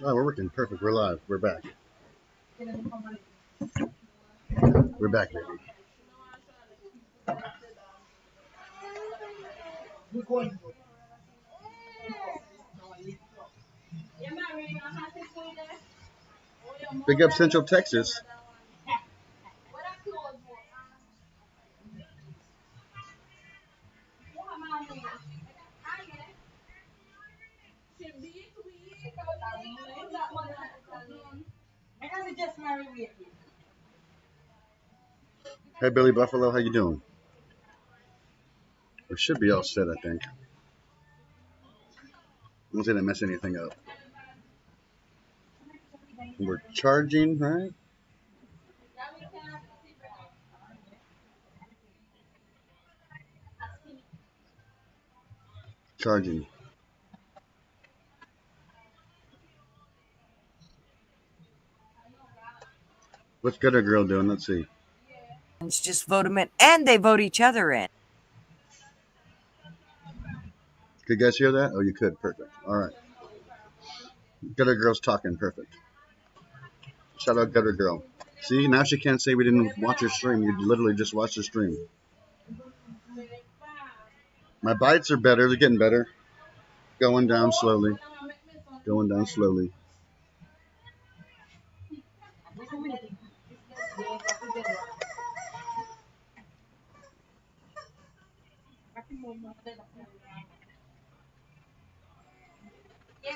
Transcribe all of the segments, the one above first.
Oh, we're working perfect. We're live. We're back. We're back, baby. Big up Central Texas. Hey, Billy Buffalo, how you doing? We should be all set, I think. Unless I didn't mess anything up. We're charging, right? Charging. What's Gutter Girl doing? Let's see. Just vote them in, and they vote each other in. Could you guys hear that? Oh, you could. Perfect. All right. Gutter Girl's talking. Perfect. Shout out Gutter Girl. See, now she can't say we didn't watch her stream. You literally just watched her stream. My bites are better. They're getting better. Going down slowly. Going down slowly.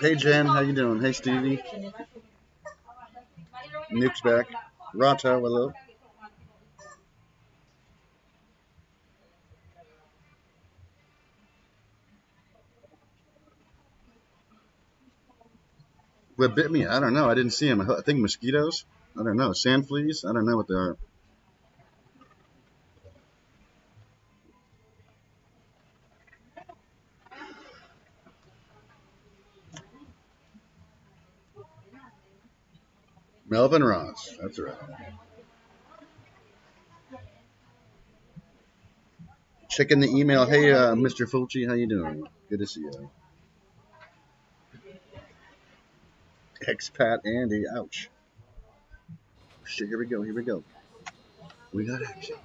Hey, Jen. How you doing? Hey, Stevie. Nick's back. Rata, hello. What bit me? I don't know. I didn't see him. I think mosquitoes. I don't know. Sand fleas? I don't know what they are. Melvin Ross. That's right. Checking the email. Hey, Mr. Fulci, how you doing? Good to see you. Expat Andy. Ouch. Shit, here we go. Here we go. We got action.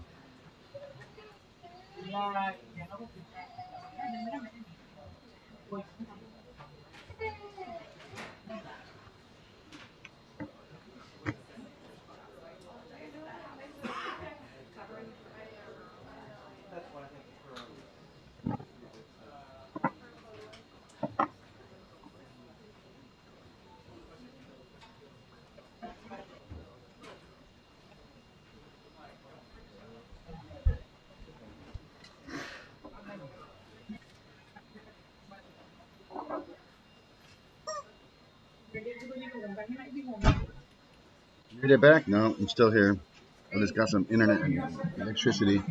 You made it back? No, I'm still here. I just got some internet and electricity.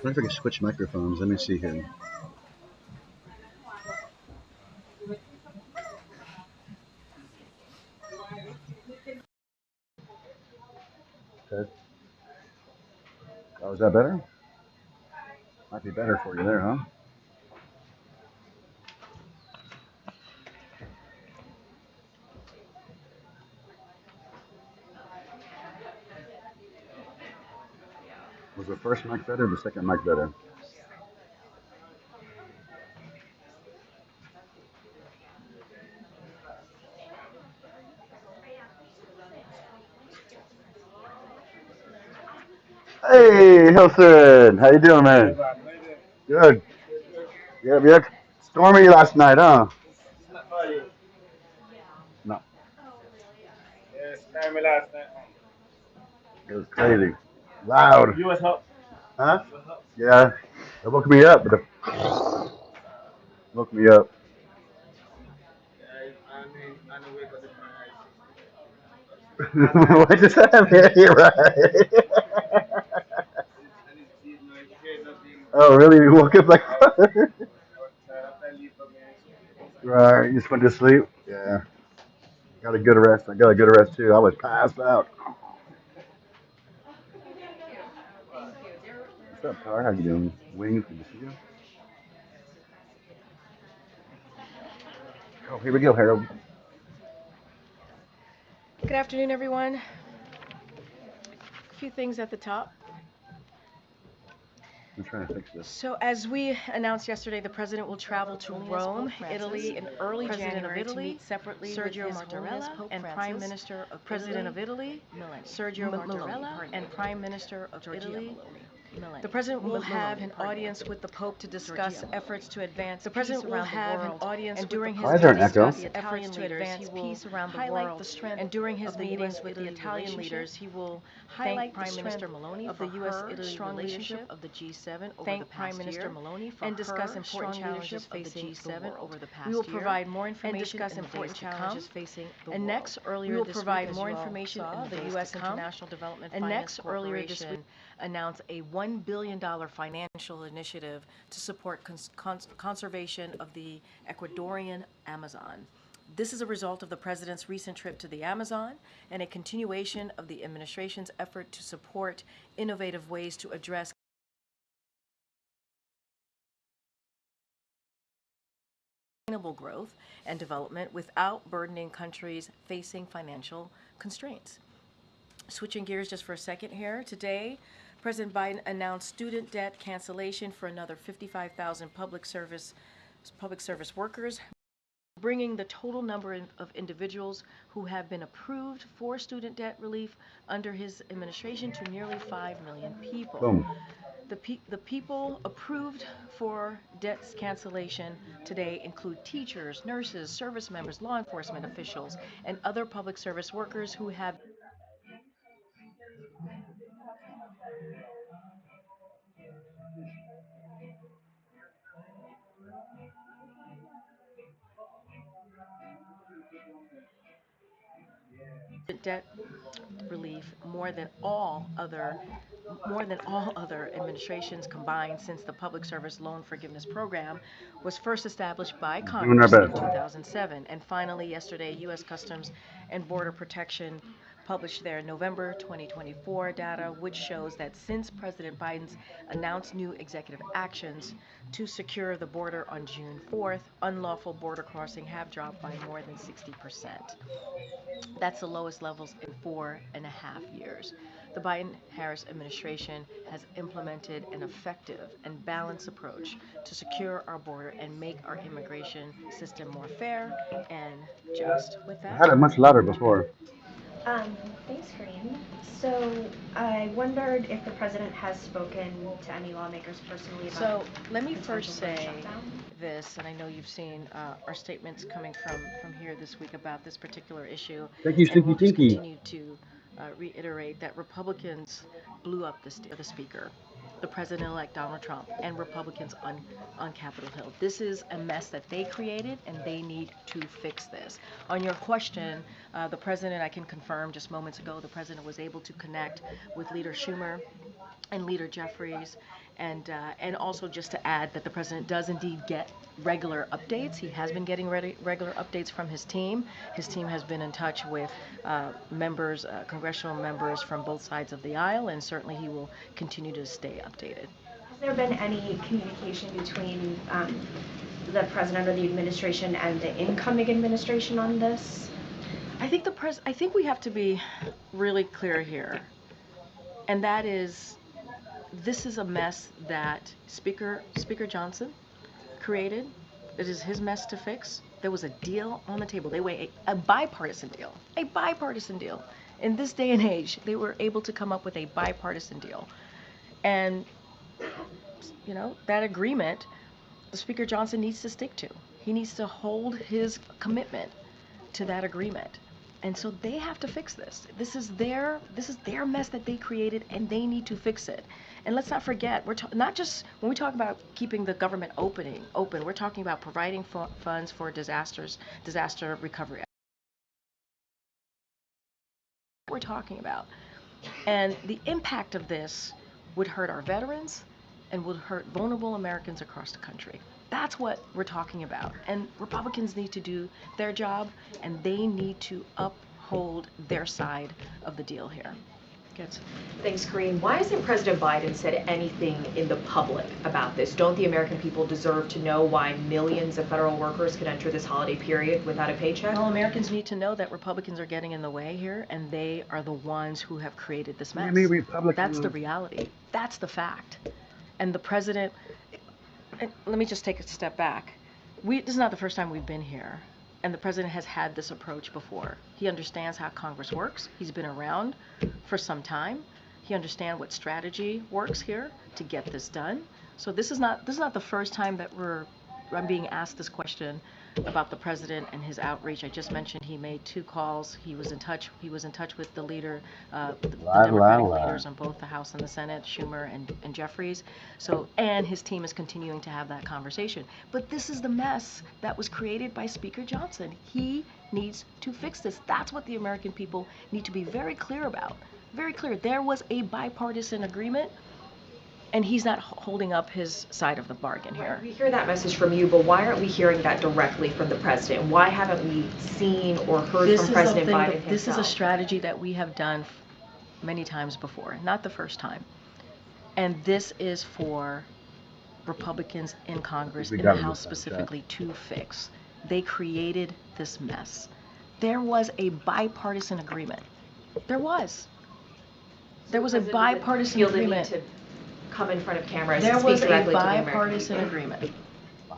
I wonder if I can switch microphones. Let me see here. Okay. Oh, is that better? Might be better for you there, huh? Was the first mic better or the second mic better? Hey, Hilson. How you doing, man? Good. Yeah, we had stormy last night, huh? No, it was crazy. Loud. Huh? Yeah. It woke me up. But it woke me up. What just happened? Yeah, you're right. Oh, really? You woke up like right? You just went to sleep. Yeah. Got a good rest. I got a good rest too. I was passed out. What's up, Tar? How you doing? Wings, good to see you. Oh, here we go, Harold. Good afternoon, everyone. A few things at the top. I'm trying to fix this. So, as we announced yesterday, the president will travel to Rome, Italy, in early January to meet separately Sergio Mattarella and Prime Minister of President of Italy, Sergio Mattarella, and Prime Minister of Italy. The president will have an audience with the Pope to discuss efforts to advance peace around the world. And during his meetings with the Italian leaders, he will highlight the strength. And during his meetings with the Italian leaders, he will highlight Prime Minister Meloni of the U.S.-Italy relationship of the G7 over the past year, and discuss important challenges facing the G7 over the past year. We will provide more information and discuss important challenges facing the world. And next, earlier this week, as you all saw, the U.S. International Development Finance Corporation announced a $1 billion financial initiative to support conservation of the Ecuadorian Amazon. This is a result of the president's recent trip to the Amazon and a continuation of the administration's effort to support innovative ways to address sustainable growth and development without burdening countries facing financial constraints. Switching gears just for a second here, today President Biden announced student debt cancellation for another 55,000 public service workers, bringing the total number of individuals who have been approved for student debt relief under his administration to nearly 5 million people. Boom. The people approved for debt cancellation today include teachers, nurses, service members, law enforcement officials, and other public service workers who have debt relief more than all other administrations combined since the Public Service Loan Forgiveness Program was first established by Doing our Congress in best. 2007. And finally, yesterday, U.S. Customs and Border Protection published their November 2024 data, which shows that since President Biden's announced new executive actions to secure the border on June 4th, unlawful border crossing have dropped by more than 60%. That's the lowest levels in 4.5 years. The Biden-Harris administration has implemented an effective and balanced approach to secure our border and make our immigration system more fair and just. With I that, had it much louder before. Um, Thanks, Karine. So I wondered if the president has spoken to any lawmakers personally about So let me potential first for a say shutdown. this, and I know you've seen our statements coming from here this week about this particular issue, Thank you, and Stinky we'll just Tinky. continue to reiterate that Republicans blew up the speaker. the president-elect Donald Trump and Republicans on Capitol Hill. This is a mess that they created, and they need to fix this. On your question, the president, I can confirm just moments ago, the president was able to connect with Leader Schumer and Leader Jeffries, and also just to add that the president does indeed get regular updates. He has been getting regular updates from his team. His team has been in touch with members, congressional members from both sides of the aisle, and certainly he will continue to stay updated. Has there been any communication between the president or the administration and the incoming administration on this? I think we have to be really clear here, and that is, this is a mess that Speaker Johnson created. It is his mess to fix. There was a deal on the table. They were a bipartisan deal. A bipartisan deal. In this day and age, they were able to come up with a bipartisan deal. And, you know, that agreement, Speaker Johnson needs to stick to. He needs to hold his commitment to that agreement. And so they have to fix this. This is their mess that they created, and they need to fix it. And let's not forget, we're not just when we talk about keeping the government open. We're talking about providing funds for disaster recovery. We're talking about, and the impact of this would hurt our veterans and would hurt vulnerable Americans across the country. That's what we're talking about. And Republicans need to do their job, and they need to uphold their side of the deal here. Good. Thanks, Karine. Why hasn't President Biden said anything in the public about this? Don't the American people deserve to know why millions of federal workers could enter this holiday period without a paycheck? Well, Americans need to know that Republicans are getting in the way here, and they are the ones who have created this mess. That's the reality. That's the fact. And the president, and let me just take a step back. This is not the first time we've been here, and the president has had this approach before. He understands how Congress works. He's been around for some time. He understands what strategy works here to get this done. So this is not the first time that I'm being asked this question about the president and his outreach. I just mentioned he made 2 calls. He was in touch with the leader, the Democratic leaders on both the House and the Senate, Schumer and Jeffries. So, and his team is continuing to have that conversation. But this is the mess that was created by Speaker Johnson. He needs to fix this. That's what the American people need to be very clear about. Very clear. There was a bipartisan agreement, and he's not holding up his side of the bargain here. We hear that message from you, but why aren't we hearing that directly from the president? Why haven't we seen or heard from President Biden himself? This is a strategy that we have done many times before, not the first time. And this is for Republicans in Congress, in the House specifically, to fix. They created this mess. There was a bipartisan agreement. There was a bipartisan agreement. Come in front of cameras and speak directly to the American people.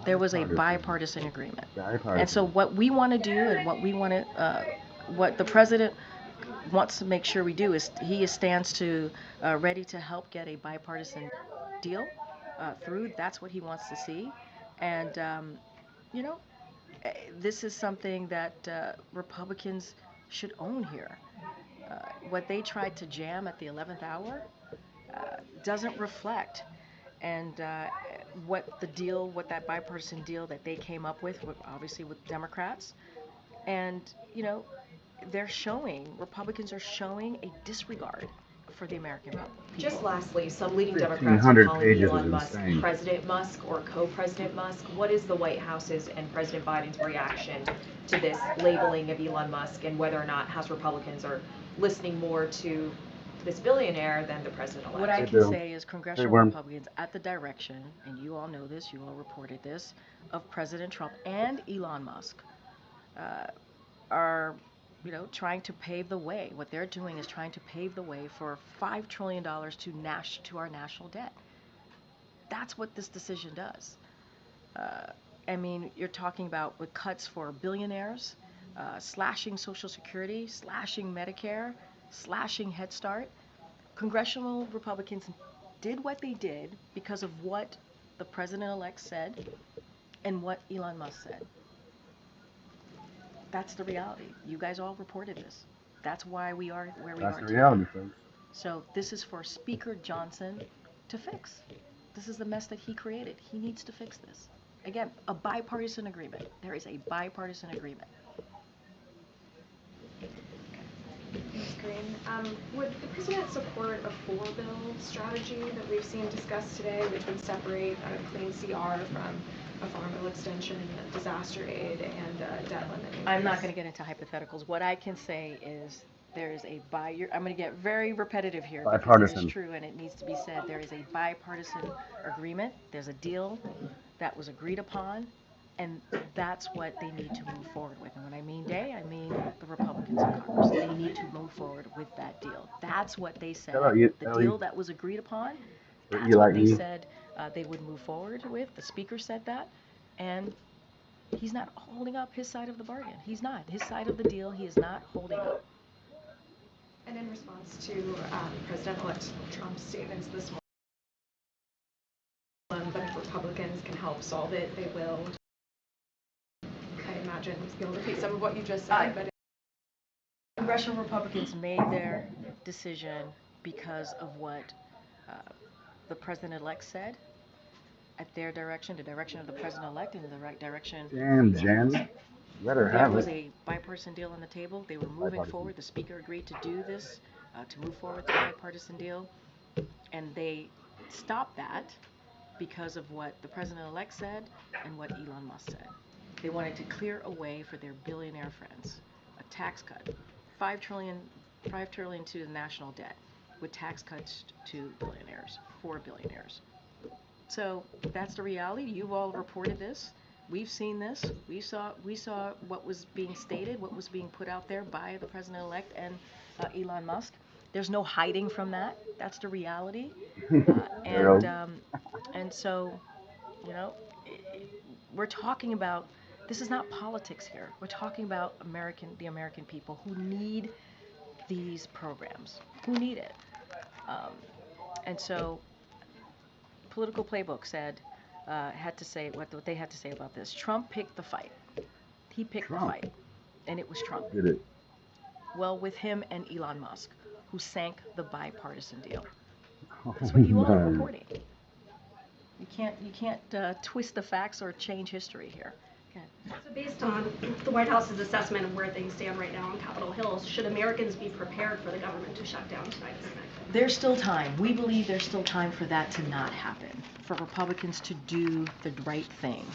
There was a bipartisan agreement. And so what we want to do, and what the president wants to make sure we do, is he stands to ready to help get a bipartisan deal through. That's what he wants to see. And you know, this is something that Republicans should own here. What they tried to jam at the 11th hour doesn't reflect, and what that bipartisan deal that they came up with, obviously with Democrats, and you know, Republicans are showing a disregard for the American people. Just lastly, some leading Democrats are calling Elon Musk President Musk or Co-President Musk. What is the White House's and President Biden's reaction to this labeling of Elon Musk, and whether or not House Republicans are listening more to this billionaire than the president-elect? What I can say is congressional Republicans, at the direction, and you all know this, you all reported this, of President Trump and Elon Musk, are trying to pave the way. What they're doing is trying to pave the way for $5 trillion to our national debt. That's what this decision does. I mean, you're talking about with cuts for billionaires, slashing Social Security, slashing Medicare, slashing Head Start. Congressional Republicans did what they did because of what the president-elect said and what Elon Musk said. That's the reality. You guys all reported this. That's why we are where we are. That's the reality, folks. So this is for Speaker Johnson to fix. This is the mess that he created. He needs to fix this. Again, a bipartisan agreement. There is a bipartisan agreement. Ms. Karine, would the president support a four-bill strategy that we've seen discussed today, which would separate clean CR from a farm bill extension, disaster aid, and debt limit? I'm not going to get into hypotheticals. What I can say is there is a I'm going to get very repetitive here because it is true and it needs to be said. There is a bipartisan agreement. There's a deal that was agreed upon, and that's what they need to move forward with. And when I mean they, I mean the Republicans in Congress. They need to move forward with that deal. That's what they said. The deal that was agreed upon, that's what they said they would move forward with. The Speaker said that, and he's not holding up his side of the bargain. He's not. His side of the deal, he is not holding up. And in response to President-elect Trump's statements this morning, but if Republicans can help solve it, they will. I imagine you'll repeat some of what you just said, but congressional Republicans made their decision because of what the president-elect said at their direction, the direction of the president-elect, and the right direction. Damn, Jen. Let her have it. There was a bipartisan deal on the table. They were moving forward. The Speaker agreed to do this, to move forward with the bipartisan deal, and they stopped that because of what the president-elect said and what Elon Musk said. They wanted to clear a way for their billionaire friends, a tax cut, $5 trillion to the national debt, with tax cuts to billionaires, for billionaires. So that's the reality. You've all reported this. We've seen this. We saw what was being stated, what was being put out there by the president-elect and Elon Musk. There's no hiding from that. That's the reality. And so, you know, we're talking about, this is not politics here. We're talking about the American people who need these programs, who need it. And so, Political Playbook said, had to say what they had to say about this. Trump picked the fight. He picked the fight, and it was Trump. Did it? Well, with him and Elon Musk, who sank the bipartisan deal. That's what you all are reporting. You can't twist the facts or change history here. So based on the White House's assessment of where things stand right now on Capitol Hill, should Americans be prepared for the government to shut down tonight? There's still time. We believe there's still time for that to not happen, for Republicans to do the right thing,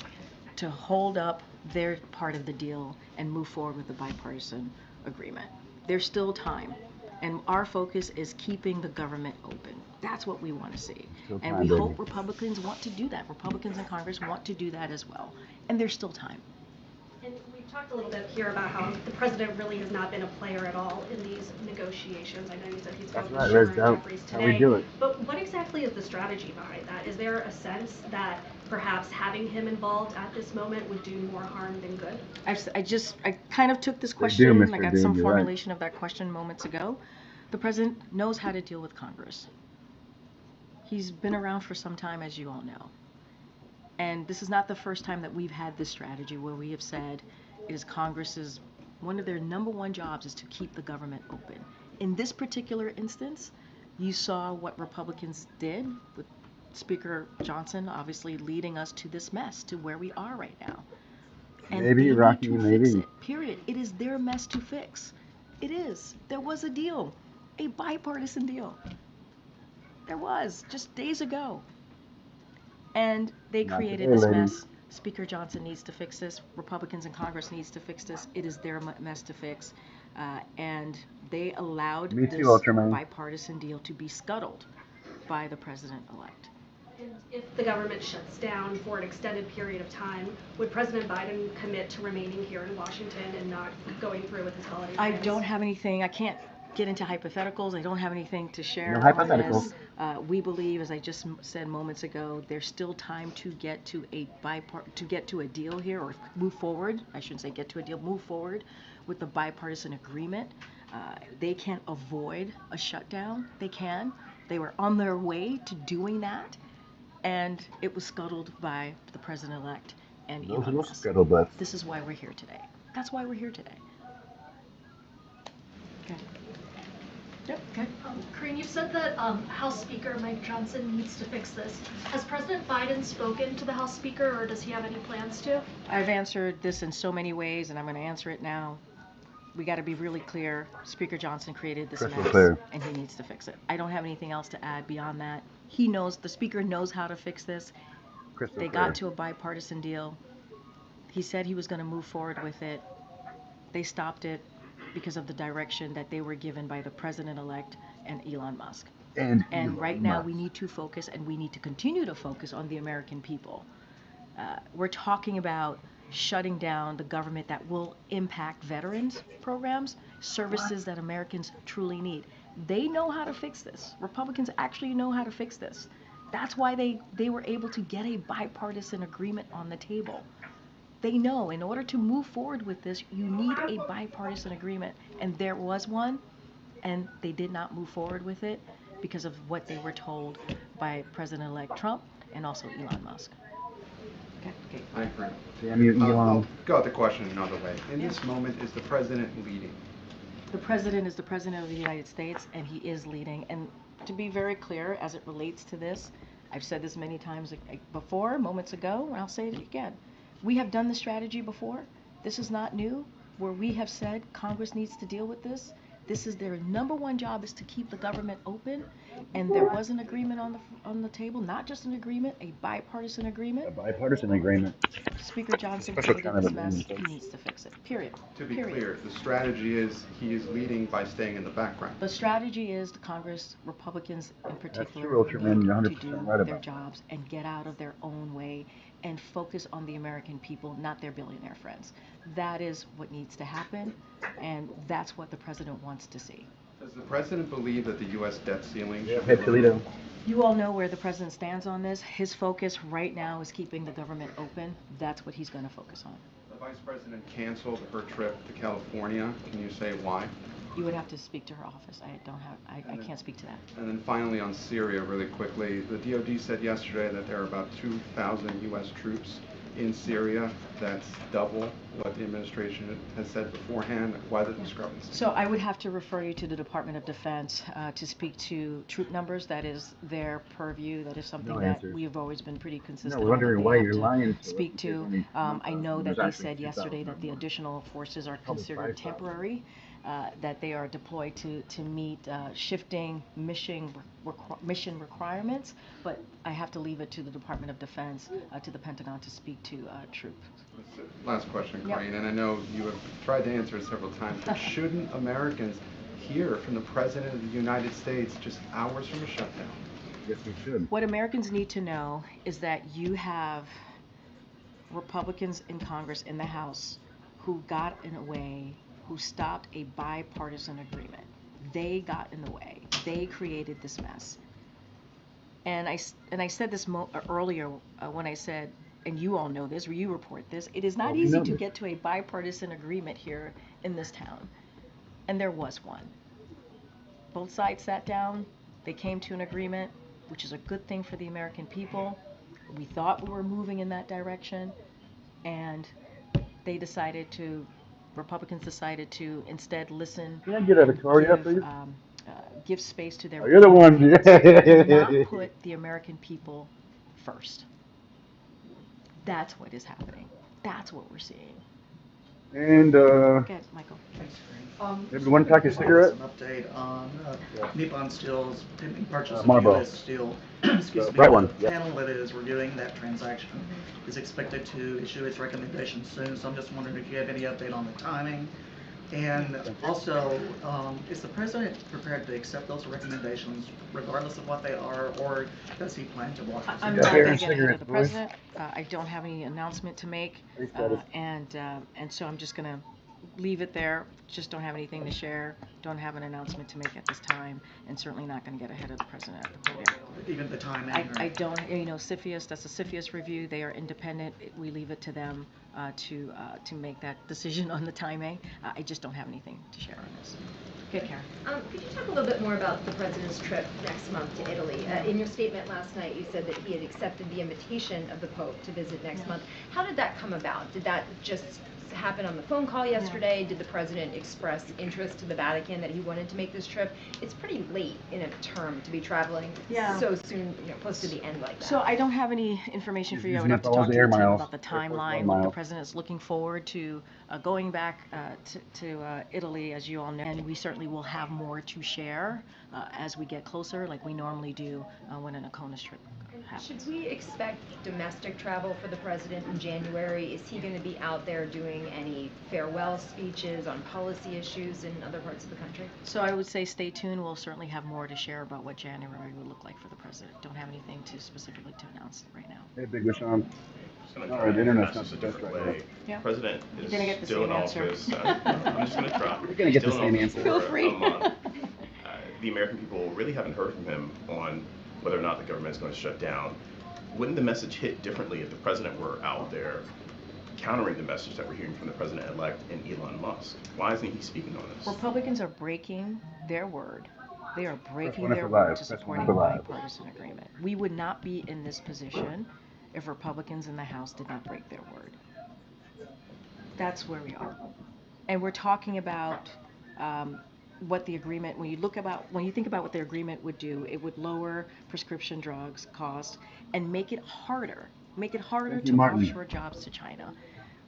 to hold up their part of the deal and move forward with the bipartisan agreement. There's still time. And our focus is keeping the government open. That's what we want to see. And we hope Republicans want to do that. Republicans in Congress want to do that as well. And there's still time. And we've talked a little bit here about how the president really has not been a player at all in these negotiations. I know you said he's spoken with Schumer and Jeffries today. How we do it. But what exactly is the strategy behind that? Is there a sense that perhaps having him involved at this moment would do more harm than good? I kind of took this question, and I got some formulation of that question moments ago. The president knows how to deal with Congress. He's been around for some time, as you all know. And this is not the first time that we've had this strategy where we have said it is Congress's, one of their number one jobs is to keep the government open. In this particular instance, you saw what Republicans did with Speaker Johnson obviously leading us to this mess, to where we are right now. And maybe, Rocky, fix it, period. It is their mess to fix. It is. There was a deal, a bipartisan deal. There was, just days ago. And they created this mess. Speaker Johnson needs to fix this. Republicans in Congress needs to fix this. It is their mess to fix. And they allowed this bipartisan deal to be scuttled by the president-elect. And if the government shuts down for an extended period of time, would President Biden commit to remaining here in Washington and not going through with his holiday plans? I don't have anything. I can't get into hypotheticals. I don't have anything to share on this. We believe, as I just said moments ago, there's still time to get to a deal here, or move forward. I shouldn't say get to a deal. Move forward with the bipartisan agreement. They can't avoid a shutdown. They can. They were on their way to doing that, and it was scuttled by the president-elect and Elon Musk. This is why we're here today. That's why we're here today. Okay. Yep. Okay. Karine, you've said that House Speaker Mike Johnson needs to fix this. Has President Biden spoken to the House Speaker, or does he have any plans to? I've answered this in so many ways, and I'm going to answer it now. We got to be really clear. Speaker Johnson created this Crystal mess, clear. and he needs to fix it. I don't have anything else to add beyond that. He knows, the Speaker knows how to fix this. Crystal They clear. got to a bipartisan deal. He said he was going to move forward with it. They stopped it because of the direction that they were given by the president-elect and Elon Musk. And right now we need to focus, and we need to continue to focus on the American people. We're talking about shutting down the government that will impact veterans programs, services that Americans truly need. They know how to fix this. Republicans actually know how to fix this. That's why they were able to get a bipartisan agreement on the table. They know in order to move forward with this, you need a bipartisan agreement. And there was one, and they did not move forward with it because of what they were told by President-elect Trump and also Elon Musk. Okay. Hi, Karine. Damn you, Elon. I'll go at the question another way. In this moment, is the president leading? The president is the president of the United States, and he is leading. And to be very clear, as it relates to this, I've said this many times before, moments ago, and I'll say it again. We have done the strategy before. This is not new, where we have said Congress needs to deal with this. This is their number one job, is to keep the government open. And there was an agreement on the table, not just an agreement, a bipartisan agreement. A bipartisan agreement. Speaker Johnson Special created kind of this mess. He agreement. needs to fix it. Period. To be Period. clear, the strategy is he is leading by staying in the background. The strategy is the Congress, Republicans in particular, true, Ultraman. You're need to 100% do right their about that. jobs and get out of their own way and focus on the American people, not their billionaire friends. That is what needs to happen, and that's what the president wants to see. Does the president believe that the U.S. debt ceiling Yeah, should hey, be Toledo. You all know where the president stands on this. His focus right now is keeping the government open. That's what he's going to focus on. The vice president canceled her trip to California. Can you say why? You would have to speak to her office. I can't speak to that. And then finally on Syria, really quickly, the DoD said yesterday that there are about 2,000 U.S. troops in Syria. That's double what the administration has said beforehand. Why the discrepancy? So I would have to refer you to the Department of Defense to speak to troop numbers. That is their purview. That is something No that answers. we have always been pretty consistent No, we're on, that wondering they why have you're to lying to us, speak because to. only I know that there's they actually said yesterday 2,000 that the or more. additional forces are Probably considered 5,000. temporary, that they are deployed to meet shifting mission requirements. But I have to leave it to the Department of Defense, to the Pentagon, to speak to troops. Last question, Yep. Karine, and I know you have tried to answer it several times, but shouldn't Americans hear from the President of the United States just hours from a shutdown? Yes, we should. What Americans need to know is that you have Republicans in Congress, in the House, who got in a way, who stopped a bipartisan agreement. They got in the way. They created this mess. And I said this earlier when I said, and you all know this, or you report this, it is not we easy know to this. get to a bipartisan agreement here in this town. And there was one. Both sides sat down. They came to an agreement, which is a good thing for the American people. We thought we were moving in that direction, and Republicans decided to instead listen. Can I get a Victoria, please? Give space to their Oh, you're the one. and not put the American people first. That's what is happening. That's what we're seeing. And Okay, Michael. Thanks, Karine. maybe one pack of cigarette? An update on Nippon Steel's pending purchase of Marlboro. U.S. Steel. Excuse me. Bright one, The yeah. panel that is reviewing that transaction is expected to issue its recommendation soon, so I'm just wondering if you have any update on the timing. And also, is the president prepared to accept those recommendations regardless of what they are, or does he plan to block them? I'm Yeah, not here, going to get ahead of cigarettes, the boys. president. I don't have any announcement to make, Please, Travis. and so I'm just going to leave it there. Just don't have anything to share. Don't have an announcement to make at this time, and certainly not going to get ahead of the president at the podium. Even the timing? I don't, CFIUS, that's a CFIUS review. They are independent. We leave it to them to make that decision on the timing. I just don't have anything to share on this. Okay, Karen. Could you talk a little bit more about the president's trip next month to Italy? In your statement last night, you said that he had accepted the invitation of the Pope to visit next month. How did that come about? Did that just happen on the phone call yesterday? Did the president express interest to the Vatican that he wanted to make this trip? It's pretty late in a term to be traveling so soon, close to the end like that. So I don't have any information for you. I would Using have up to all talk to the the air team miles, about the Air Force timeline. One Look, the miles. president's looking forward to going back to Italy, as you all know, and we certainly will have more to share as we get closer, like we normally do when an ACONUS trip happens. Should we expect domestic travel for the president in January? Is he going to be out there doing any farewell speeches on policy issues in other parts of the country? So I would say stay tuned. We'll certainly have more to share about what January would look like for the president. Don't have anything specifically to announce right now. Hey, Big Rashawn. Just All gonna right, try the and internet's ask not this the a best different right way. Yeah. President You're gonna get the still in same answer. office. I'm just gonna try. You're gonna get the Still same in office answer. Feel for free. a month. The American people really haven't heard from him on whether or not the government is going to shut down. Wouldn't the message hit differently if the president were out there countering the message that we're hearing from the president-elect and Elon Musk? Why isn't he speaking on this? Republicans are breaking their word. They are breaking one their for word life. to Press supporting one for life. bipartisan agreement. We would not be in this position if Republicans in the House did not break their word. That's where we are. And we're talking about what the agreement, when you think about what the agreement would do, it would lower prescription drugs cost and make it harder Thank you, to Martin. offshore jobs to China.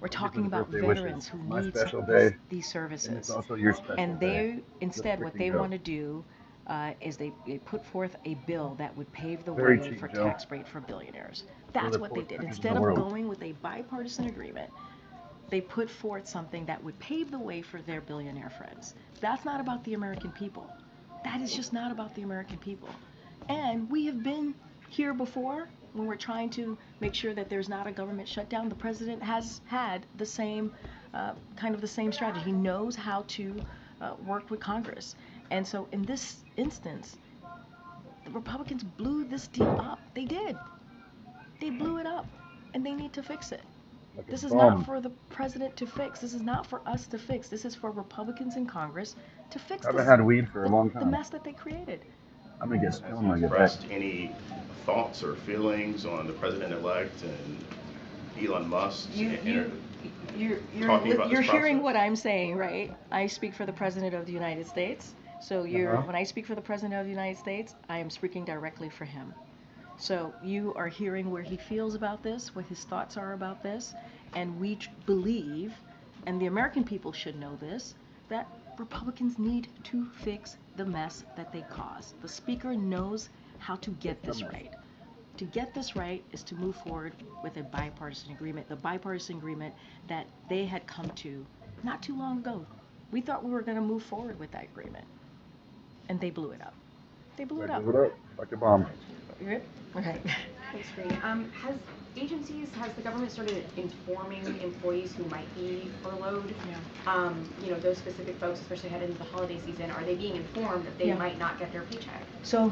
We're talking the about birthday veterans wishes. who My need special day, these services. and it's also your special And day. they, instead, what freaking they go. want to do is they put forth a bill that would pave the Very way cheap, for Joe. tax break for billionaires. That's the what they poorest did. countries in Instead the of world. going with a bipartisan agreement, they put forth something that would pave the way for their billionaire friends. That's not about the American people. That is just not about the American people. And we have been here before when we're trying to make sure that there's not a government shutdown. The president has had the same, kind of the same strategy. He knows how to work with Congress. And so in this instance, the Republicans blew this deal up. They did. They blew it up. And they need to fix it. Like a This is bomb. not for the president to fix. This is not for us to fix. This is for Republicans in Congress to fix I this, haven't had weed for a long the time. mess that they created. I'm gonna get Has stoned he when I get back. expressed any thoughts or feelings on the president-elect and Elon Musk? You're Talking about this hearing process. what I'm saying, right? I speak for the President of the United States. So when I speak for the President of the United States, I am speaking directly for him. So you are hearing where he feels about this, what his thoughts are about this, and we believe, and the American people should know this, that Republicans need to fix the mess that they caused. The Speaker knows how to get this right. To get this right is to move forward with a bipartisan agreement, the bipartisan agreement that they had come to not too long ago. We thought we were going to move forward with that agreement, and they blew it up. They blew it up. Blew it up like a bomb. You good? Okay. Thanks, Karine. Has the government started informing employees who might be furloughed? Yeah. Those specific folks, especially heading into the holiday season, are they being informed that they Yeah. might not get their paycheck? So,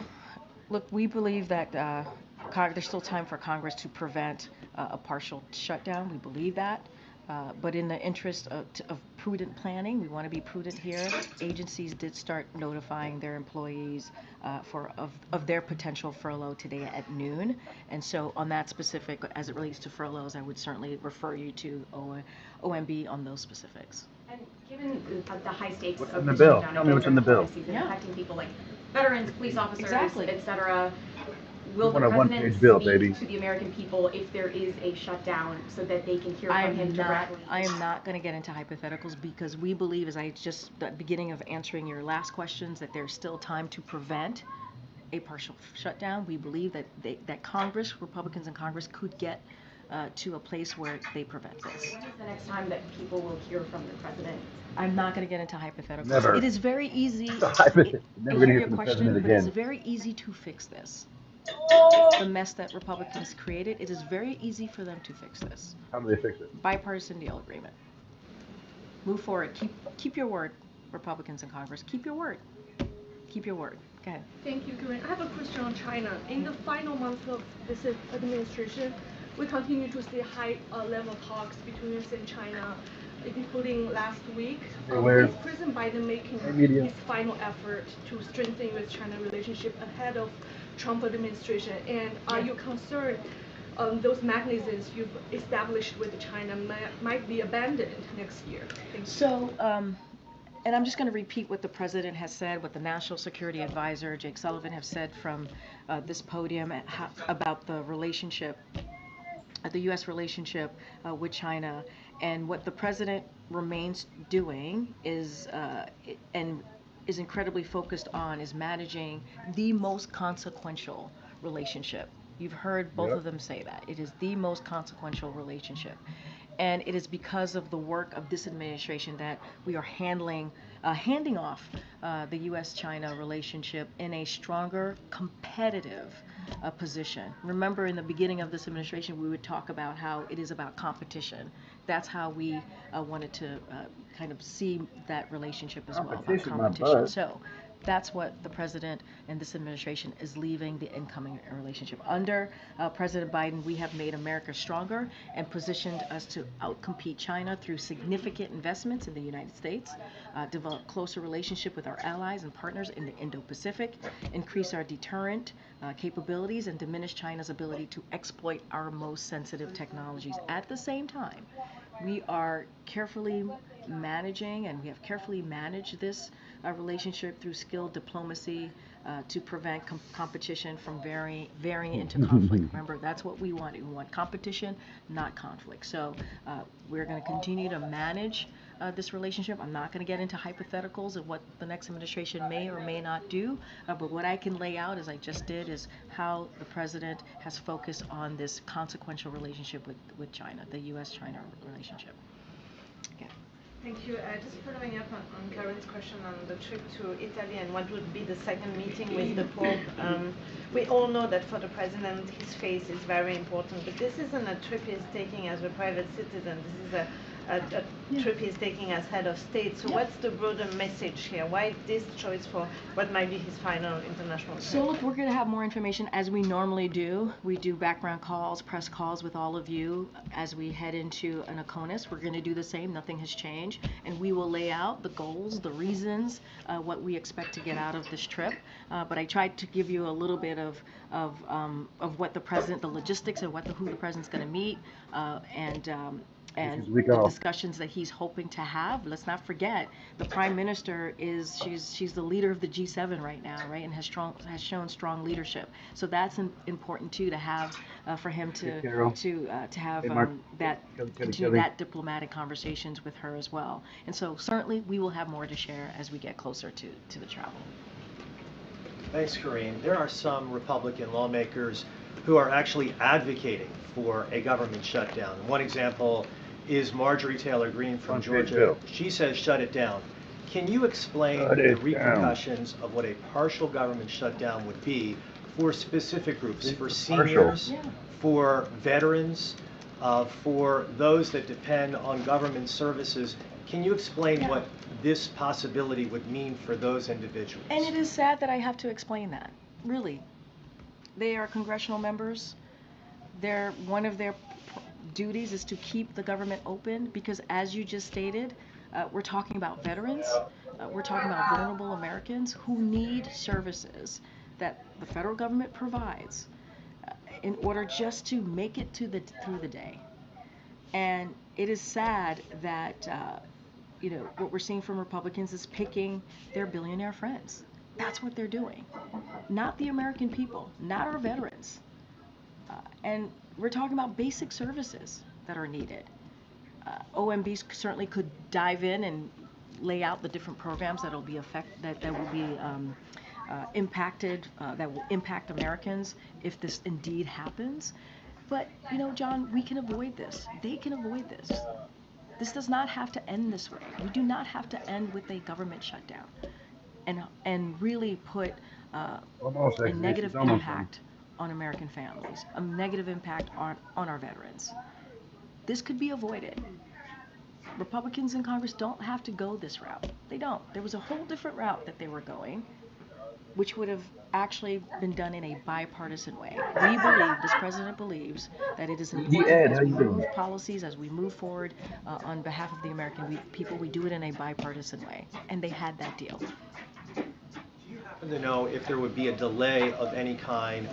look, we believe that there's still time for Congress to prevent a partial shutdown. We believe that. But in the interest of prudent planning, we want to be prudent here. Agencies did start notifying their employees of their potential furlough today at noon. And so on that specific, as it relates to furloughs, I would certainly refer you to OMB on those specifics. And given the high stakes What's of in the the bill? shutdown Tell me what's in the bill. season, Yeah. affecting people like veterans, police officers, Exactly. etc., will the want a president one-page bill, speak baby. to the American people if there is a shutdown so that they can hear from him directly? I am not going to get into hypotheticals because we believe, as I just, the beginning of answering your last questions, that there's still time to prevent a partial shutdown. We believe that that Congress, Republicans in Congress, could get to a place where they prevent this. When is the next time that people will hear from the president? I'm not going to get into hypotheticals. Never. It is very easy. Never I gonna hear hear your from the question, president but it's again. very easy to fix this. The mess that Republicans created, it is very easy for them to fix this. How do they fix it? Bipartisan deal agreement. Move forward. Keep your word, Republicans in Congress. Keep your word. Keep your word. Go ahead. Thank you, Karine. I have a question on China. In the final months of this administration, we continue to see high-level talks between us and China, including last week. Is President Biden making his final effort to strengthen U.S.-China relationship ahead of Trump administration? And are you concerned those mechanisms you've established with China might be abandoned next year? Thank you. So, and I'm just going to repeat what the president has said, what the National Security Advisor, Jake Sullivan, have said from this podium about the relationship, the U.S. relationship with China. And what the president remains doing is, and is incredibly focused on, is managing the most consequential relationship. You've heard both of them say that. It is the most consequential relationship. And it is because of the work of this administration that we are handing off the U.S.-China relationship in a stronger competitive position. Remember, in the beginning of this administration, we would talk about how it is about competition. That's how we wanted to kind of see that relationship as well, about competition. So that's what the president and this administration is leaving the incoming relationship. Under President Biden, we have made America stronger and positioned us to outcompete China through significant investments in the United States, develop closer relationship with our allies and partners in the Indo-Pacific, increase our deterrent capabilities, and diminish China's ability to exploit our most sensitive technologies. At the same time, we are carefully managing, and we have carefully managed this relationship through skilled diplomacy to prevent competition from varying into conflict. Remember, that's what we want. We want competition, not conflict. So we're going to continue to manage this relationship. I'm not going to get into hypotheticals of what the next administration may or may not do, but what I can lay out, as I just did, is how the president has focused on this consequential relationship with China, the U.S.-China relationship. Okay. Thank you. Just following up on Karine's question on the trip to Italy and what would be the second meeting with the Pope. We all know that for the president, his face is very important, but this isn't a trip he's taking as a private citizen. This is a trip he's taking as head of state. So what's the broader message here? Why this choice for what might be his final international trip? So look, we're going to have more information as we normally do. We do background calls, press calls with all of you as we head into an ACONUS. We're going to do the same. Nothing has changed. And we will lay out the goals, the reasons, what we expect to get out of this trip. But I tried to give you a little bit of what the president, the logistics of who the president's going to meet, and the discussions that he's hoping to have. Let's not forget, the prime minister she's the leader of the G7 right now, right, and has shown strong leadership. So that's important too, to have for him to have continue that diplomatic conversations with her as well. And so certainly we will have more to share as we get closer to the travel. Thanks, Karine. There are some Republican lawmakers who are actually advocating for a government shutdown. One example is Marjorie Taylor Greene from Georgia. She says shut it down. Can you explain the repercussions of what a partial government shutdown would be for specific groups, for seniors, for veterans, for those that depend on government services? Can you explain what this possibility would mean for those individuals? And it is sad that I have to explain that, really. They are congressional members. One of their duties is to keep the government open because, as you just stated, we're talking about veterans, we're talking about vulnerable Americans who need services that the federal government provides in order just to make it through the day. And it is sad that what we're seeing from Republicans is picking their billionaire friends. That's what they're doing, not the American people, not our veterans. And we're talking about basic services that are needed. OMB certainly could dive in and lay out the different programs that will be impacted, that will impact Americans if this indeed happens. But John, we can avoid this. They can avoid this. This does not have to end this way. We do not have to end with a government shutdown and really put a negative impact on American families, a negative impact on our veterans. This could be avoided. Republicans in Congress don't have to go this route. They don't. There was a whole different route that they were going, which would have actually been done in a bipartisan way. This president believes that it is important as we move policies, as we move forward on behalf of the American people, we do it in a bipartisan way. And they had that deal. To know if there would be a delay of any kind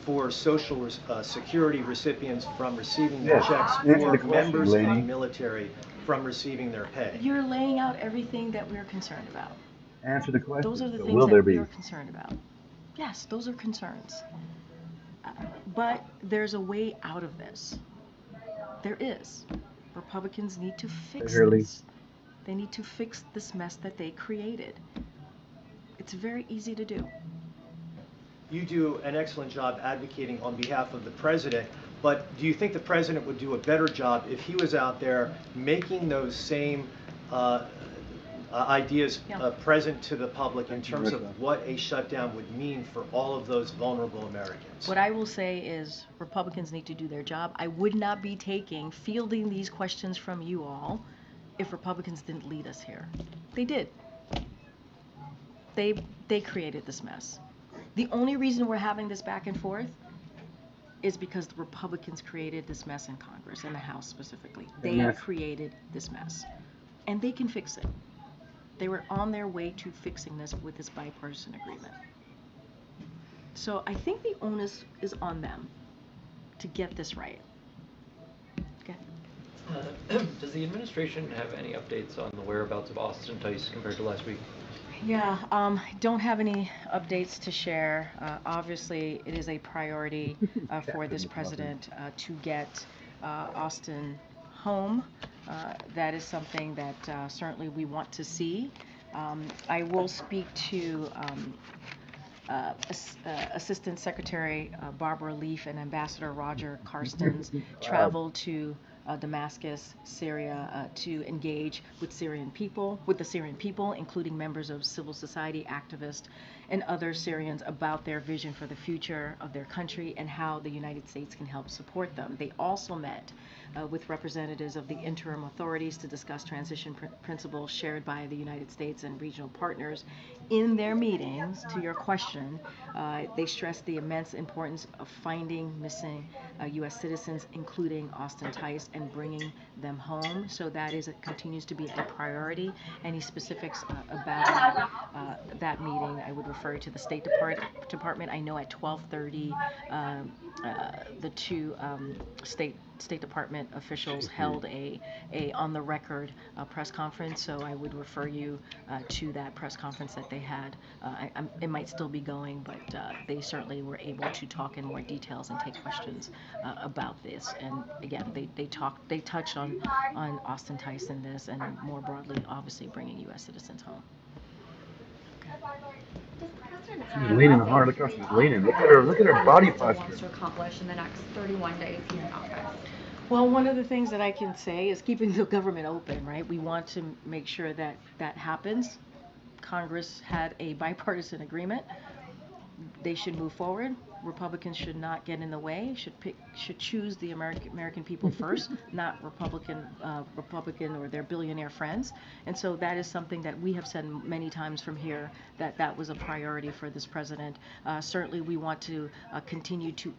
for Social Security recipients from receiving their checks, for members of the military from receiving their pay. You're laying out everything that we're concerned about. Answer the question. Those are the So things will there that we be? are concerned about. Yes, those are concerns. But there's a way out of this. There is. Republicans need to fix this. They need to fix this mess that they created. It's very easy to do. You do an excellent job advocating on behalf of the president, but do you think the president would do a better job if he was out there making those same ideas present to the public in terms of what a shutdown would mean for all of those vulnerable Americans? What I will say is Republicans need to do their job. I would not be fielding these questions from you all if Republicans didn't lead us here. They did. They created this mess. The only reason we're having this back and forth is because the Republicans created this mess in Congress, in the House specifically. They created this mess. And they can fix it. They were on their way to fixing this with this bipartisan agreement. So I think the onus is on them to get this right. Okay. Does the administration have any updates on the whereabouts of Austin Tice compared to last week? Yeah, don't have any updates to share. Obviously, it is a priority for this president to get Austin home. That is something that certainly we want to see. I will speak to Assistant Secretary Barbara Leaf and Ambassador Roger Carstens traveled to Damascus, Syria, to engage with the Syrian people, including members of civil society activists and other Syrians about their vision for the future of their country and how the United States can help support them. They also met with representatives of the interim authorities to discuss transition principles shared by the United States and regional partners. In their meetings, to your question, they stressed the immense importance of finding missing U.S. citizens, including Austin Tice, and bringing them home. So that continues to be a priority. Any specifics about that meeting, I would refer you to the State Department. I know at 12:30, the two State Department officials held a on-the-record press conference, so I would refer you to that press conference that they had. It might still be going, but they certainly were able to talk in more details and take questions about this. And again, they touched on Austin Tice in this, and more broadly, obviously, bringing U.S. citizens home. She's leaning hard. Look how she's leaning. Look at her body posture. Wants to accomplish in the next 31 days in office. Well, one of the things that I can say is keeping the government open, right? We want to make sure that that happens. Congress had a bipartisan agreement. They should move forward. Republicans should not get in the way. Should choose the American people first, not Republican or their billionaire friends. And so that is something that we have said many times from here, that was a priority for this president. Certainly, we want to continue to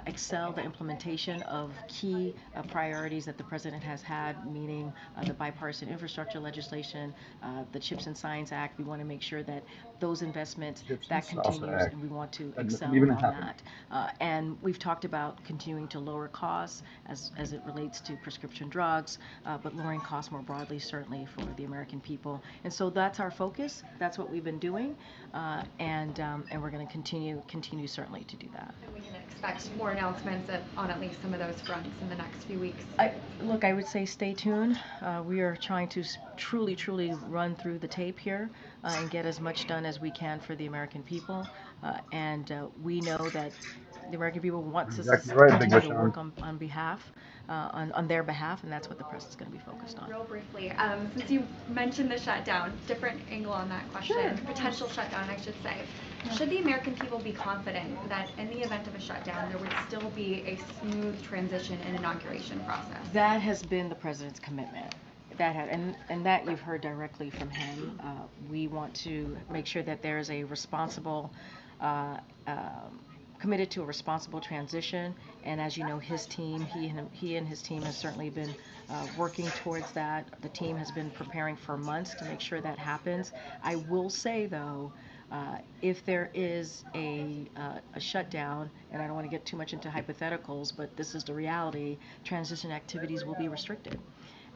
excel the implementation of key priorities that the president has had, meaning the bipartisan infrastructure legislation, the CHIPS and Science Act. We want to make sure that those investments that continues, and we want to excel on that. And we've talked about continuing to lower costs as it relates to prescription drugs, but lowering costs more broadly, certainly for the American people. And so that's our focus. That's what we've been doing, and we're going to continue certainly to do that. And we can expect more announcements on at least some of those fronts in the next few weeks. I would say stay tuned. We are trying to truly run through the tape here and get as much done as we can for the American people. And we know that the American people want us to continue to work on their behalf, and that's what the press is going to be focused on. Real briefly, since you mentioned the shutdown, different angle on that question, potential shutdown, I should say. Should the American people be confident that in the event of a shutdown, there would still be a smooth transition and inauguration process? That has been the president's commitment. And that you've heard directly from him. We want to make sure that there is a responsible, committed to a responsible transition. And as you know, his team, he and his team has certainly been working towards that. The team has been preparing for months to make sure that happens. I will say, though, If there is a shutdown, and I don't want to get too much into hypotheticals, but this is the reality, transition activities will be restricted.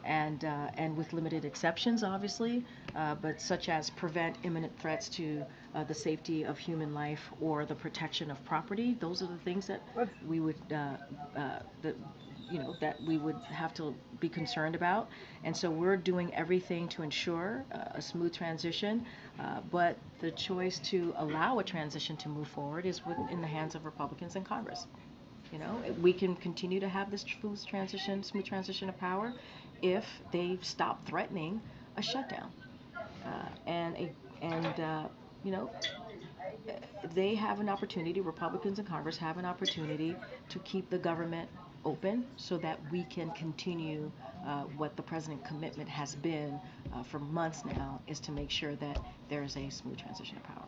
And with limited exceptions, obviously, but such as prevent imminent threats to the safety of human life or the protection of property. Those are the things that we would that we would have to be concerned about. And so we're doing everything to ensure a smooth transition, but the choice to allow a transition to move forward is in the hands of Republicans in Congress. We can continue to have this smooth transition of power if they stop threatening a shutdown. They have an opportunity, Republicans in Congress have an opportunity to keep the government open so that we can continue what the president's commitment has been for months now, is to make sure that there is a smooth transition of power.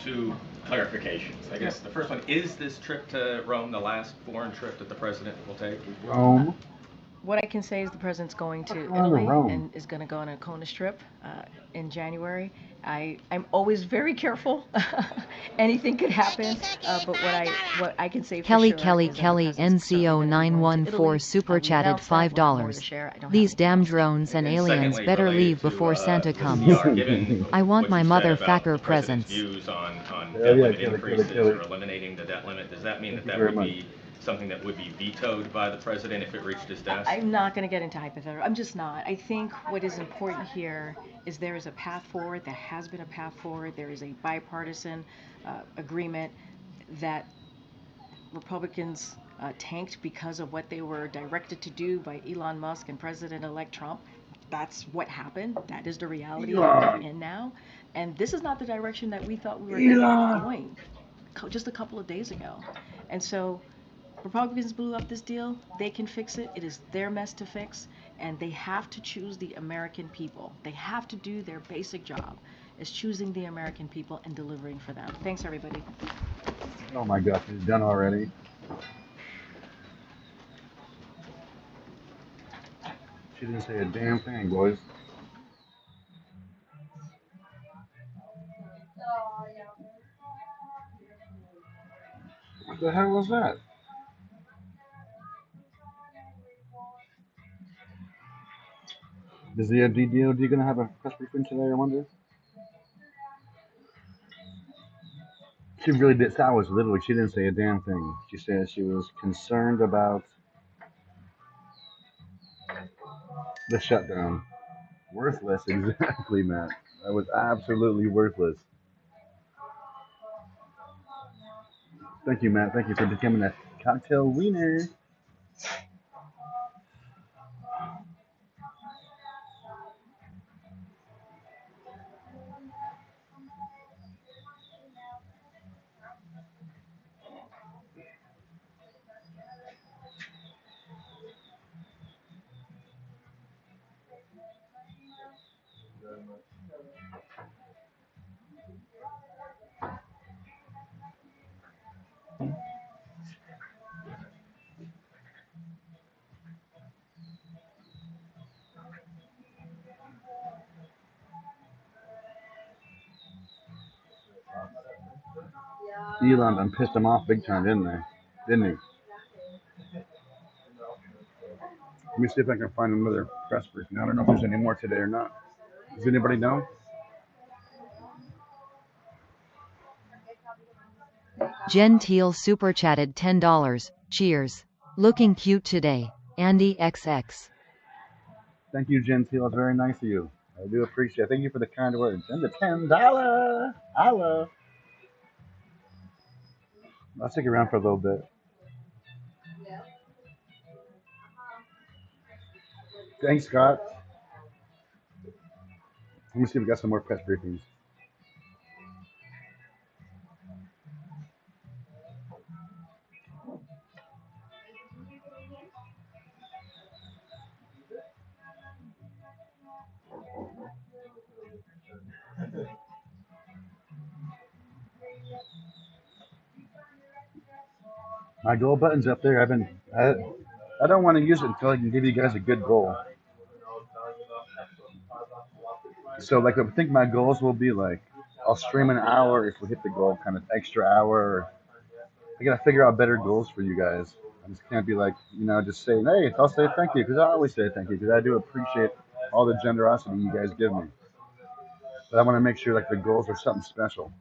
Two clarifications. I guess the first one, is this trip to Rome the last foreign trip that the president will take? Rome? What I can say is the president's going to Italy and is going to go on a Kona trip in January. I'm always very careful. Anything could happen, but what I can say for Kelly sure Kelly is that Kelly the president's certainly gonna be going to Italy. NCO914 super chatted Announced that. We'll have more to $5. share. I don't have These anything damn else. drones and And aliens secondly, better related leave to, before Santa the comes. CR, given I want what my you said mother about facker the president's presents. views on Yeah, debt yeah, limit kill it, increases kill it. or eliminating the debt limit, does that mean that Thank that you very would be something that would be vetoed by the president if it reached his desk? I'm not going to get into hypothetical. I'm just not. I think what is important here is there is a path forward. There has been a path forward. There is a bipartisan agreement that Republicans tanked because of what they were directed to do by Elon Musk and President-elect Trump. That's what happened. That is the reality that we're in now. And this is not the direction that we thought we were going just a couple of days ago. And so Republicans blew up this deal. They can fix it. It is their mess to fix. And they have to choose the American people. They have to do their basic job, is choosing the American people and delivering for them. Thanks, everybody. Oh my gosh, it's done already. She didn't say a damn thing, boys. What the hell was that? Is the DOD gonna have a press briefing today, I wonder? She really did. That was literally, she didn't say a damn thing. She said she was concerned about the shutdown. Worthless, exactly, Matt. That was absolutely worthless. Thank you, Matt. Thank you for becoming a cocktail wiener. Elon done pissed him off big time, didn't he? Let me see if I can find another press briefing. I don't know if there's any more today or not. Does anybody know? Gentile super chatted $10. Cheers. Looking cute today. Andy XX. Thank you, Gentile. It's very nice of you. I do appreciate it. Thank you for the kind words. And the $10. Holla. I'll stick around for a little bit. Thanks, Scott. Let me see if we got some more press briefings. My goal button's up there. I don't want to use it until I can give you guys a good goal. So like I think my goals will be like I'll stream an hour if we hit the goal, kind of extra hour. I gotta figure out better goals for you guys. I just can't be like, just saying, hey, I'll say thank you because I always say thank you because I do appreciate all the generosity you guys give me. But I want to make sure like the goals are something special.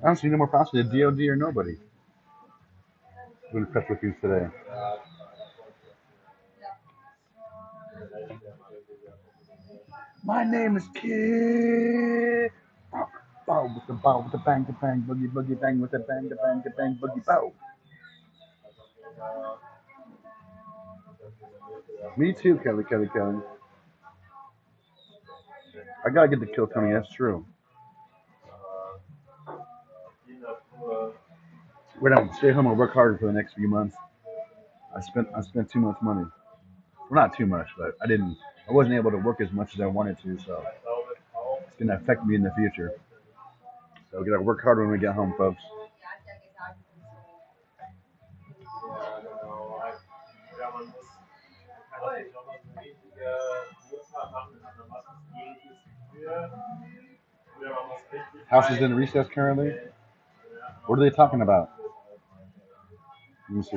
I don't see no more possibly DOD or nobody doing press reviews today. My name is Kid. Bow with the bow with the bang the bang boogie boogie bang with the bang the bang the bang boogie bow. Me too, Kelly. I gotta get the kill Tony. That's true. We're gonna stay home and work harder for the next few months. I spent too much money. Well, not too much, but I wasn't able to work as much as I wanted to, so it's gonna affect me in the future. So we gotta work harder when we get home, folks. House is in recess currently. What are they talking about? Let me see.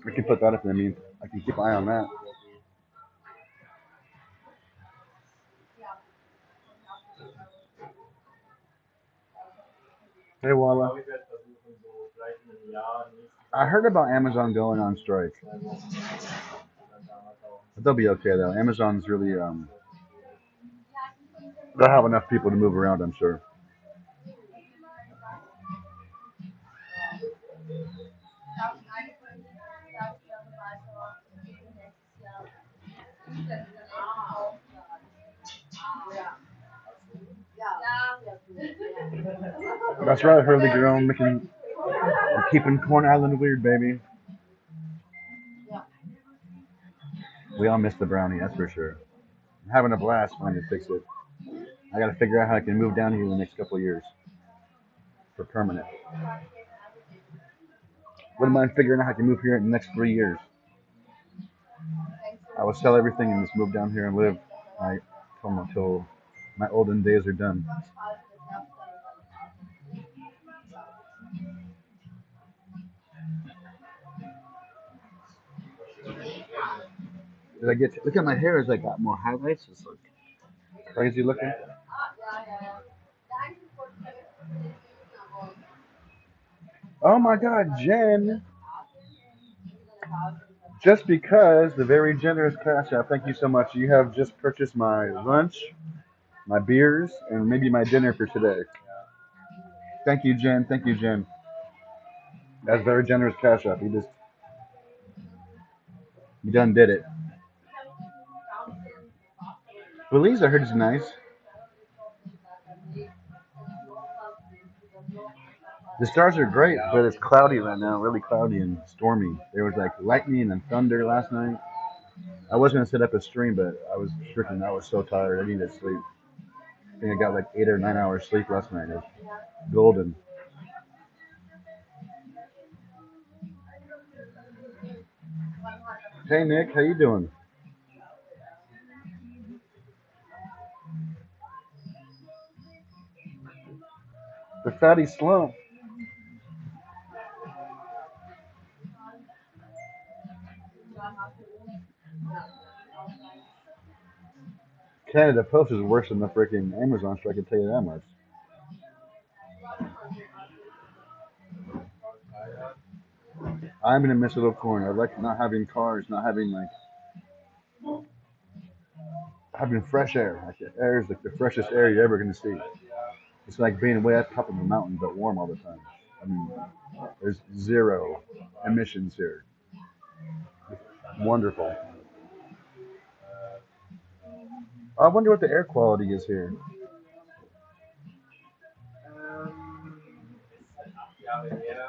I can put that up. I mean, I can keep an eye on that. Hey, Walla. I heard about Amazon going on strike. But they'll be okay, though. Amazon's really, they'll have enough people to move around, I'm sure. That's right, Hurley girl, we're keeping Corn Island weird, baby. We all miss the brownie, that's for sure. I'm having a blast trying to fix it. I gotta figure out how I can move down here in the next couple of years for permanent. Wouldn't mind figuring out how I can move here in the next 3 years. I will sell everything and just move down here and live until my olden days are done. Look at my hair as I got more highlights. It's like crazy looking. Oh my God, Jen. Just because the very generous cash app, thank you so much. You have just purchased my lunch, my beers, and maybe my dinner for today. Thank you, Jen. Thank you, Jen. That's very generous cash app. You done did it. Belize, I heard, is nice. The stars are great, but it's cloudy right now, really cloudy and stormy. There was like lightning and thunder last night. I was gonna set up a stream, but I was freaking. I was so tired. I needed sleep. I think I got like 8 or 9 hours sleep last night. It was golden. Hey Nick, how you doing? The fatty slump. Canada Post is worse than the freaking Amazon strike. I can tell you that much. I'm gonna miss Little Corn. I like not having cars, not having having fresh air. Like the air is like the freshest air you're ever gonna see. It's like being way up top of a mountain, but warm all the time. I mean, there's zero emissions here. Wonderful. I wonder what the air quality is here.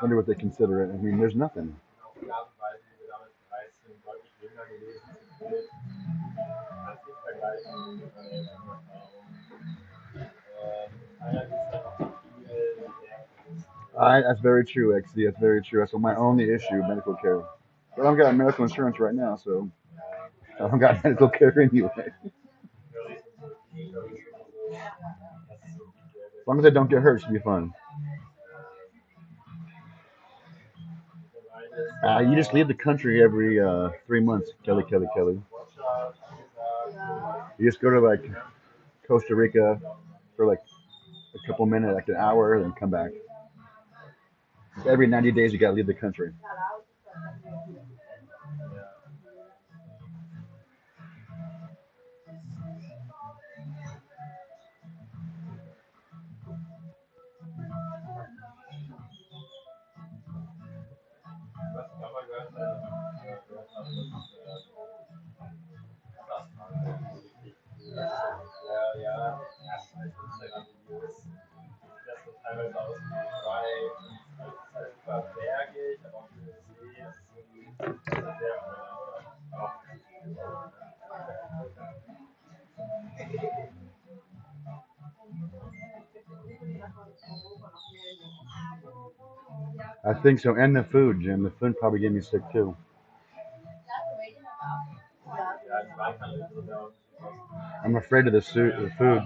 Wonder what they consider it. I mean, there's nothing. That's very true, XD. That's very true. That's my only issue, medical care. But I don't got medical insurance right now, so I don't got medical care anyway. As long as I don't get hurt, it should be fun. You just leave the country every 3 months, Kelly. You just go to like Costa Rica for like a couple minutes, like an hour, and then come back. So every 90 days, you gotta leave the country. I think so, and the food, Jim. The food probably gave me sick too. I'm afraid of the food.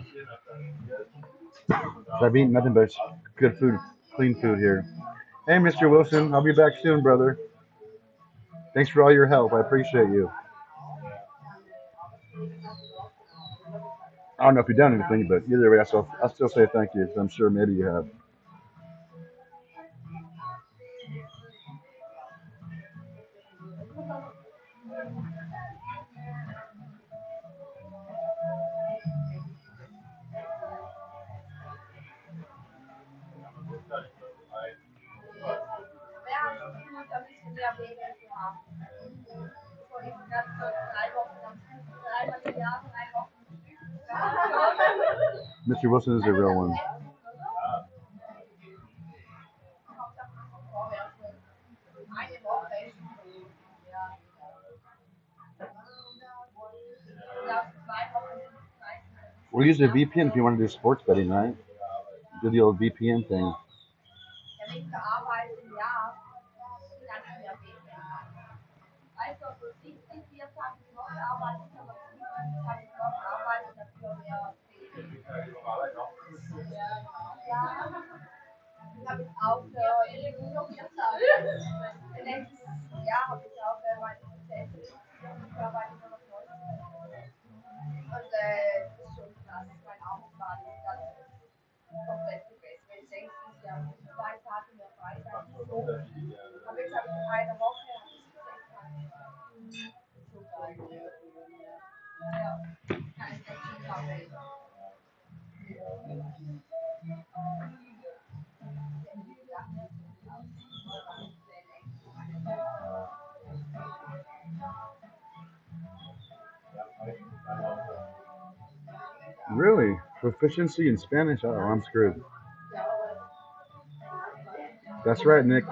I've eaten nothing but good food, clean food here. Hey, Mr. Wilson, I'll be back soon, brother. Thanks for all your help. I appreciate you. I don't know if you've done anything, but either way, I'll still say thank you. 'Cause I'm sure maybe you have. Mr. Wilson is a real one. We'll use a VPN if you want to do sports betting, right? Do the old VPN thing. Really? Proficiency in Spanish? Oh, I'm screwed. That's right, Nick.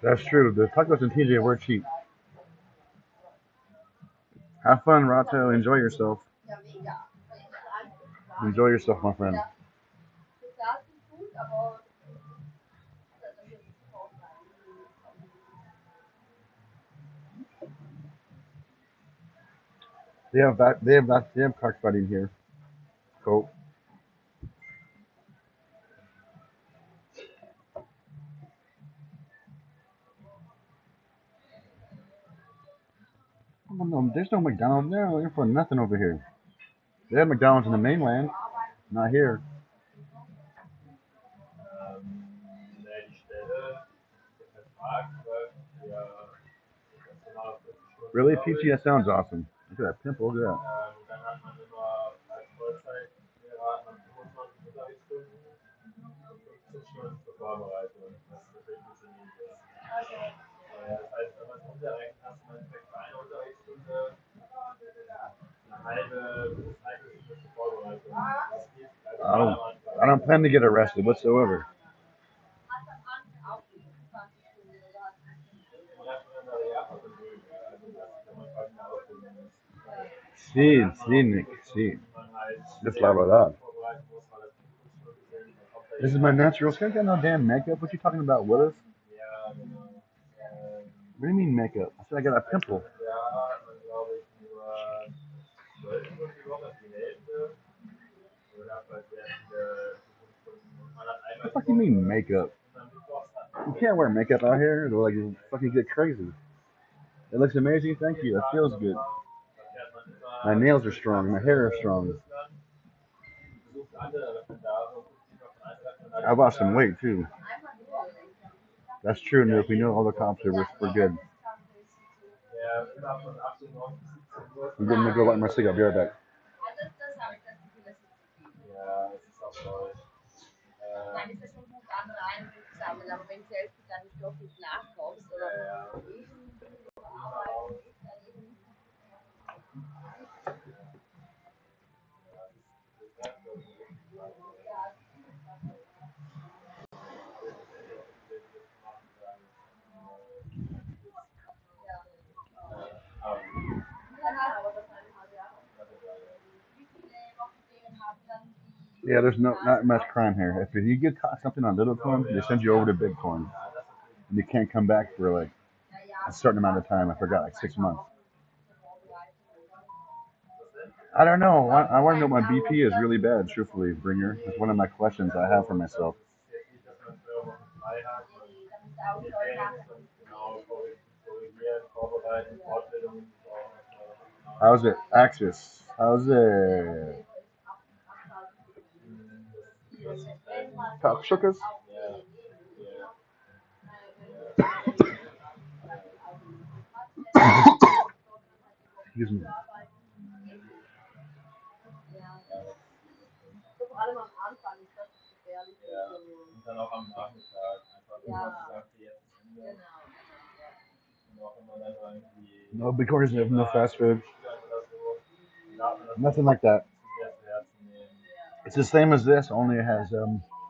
That's true. The tacos and TJ were cheap. Have fun, Rato. Enjoy yourself. Enjoy yourself, my friend. They have cockfighting here. Cool. Oh, no, there's no McDonald's. They're looking for nothing over here. They have McDonald's in the mainland, not here. Really, Peachy? That sounds awesome. Look at that pimple. Look at that. I don't plan to get arrested whatsoever. Sí, sí, Nick, sí. Just la verdad. This is my natural skin. I got no damn makeup. What you talking about, Willis? What do you mean makeup? I said I got a pimple. What the fuck you mean makeup? You can't wear makeup out here. They'll like you fucking get crazy. It looks amazing. Thank you. That feels good. My nails are strong. My hair is strong. I lost some weight too. That's true, Nick. We know all the cops are we're good. I'm gonna go light my cigarette. I'll be right back. Yeah, there's not much crime here. If you get caught something on little coin, they send you over to big coin, and you can't come back for like a certain amount of time. I forgot, like 6 months. I don't know. I want to know my BP is really bad. Truthfully, Bringer, that's one of my questions I have for myself. How's it, Axis? How's it? Top shookers? Excuse me. No big corners, no fast food. Nothing like that. It's the same as this, only it has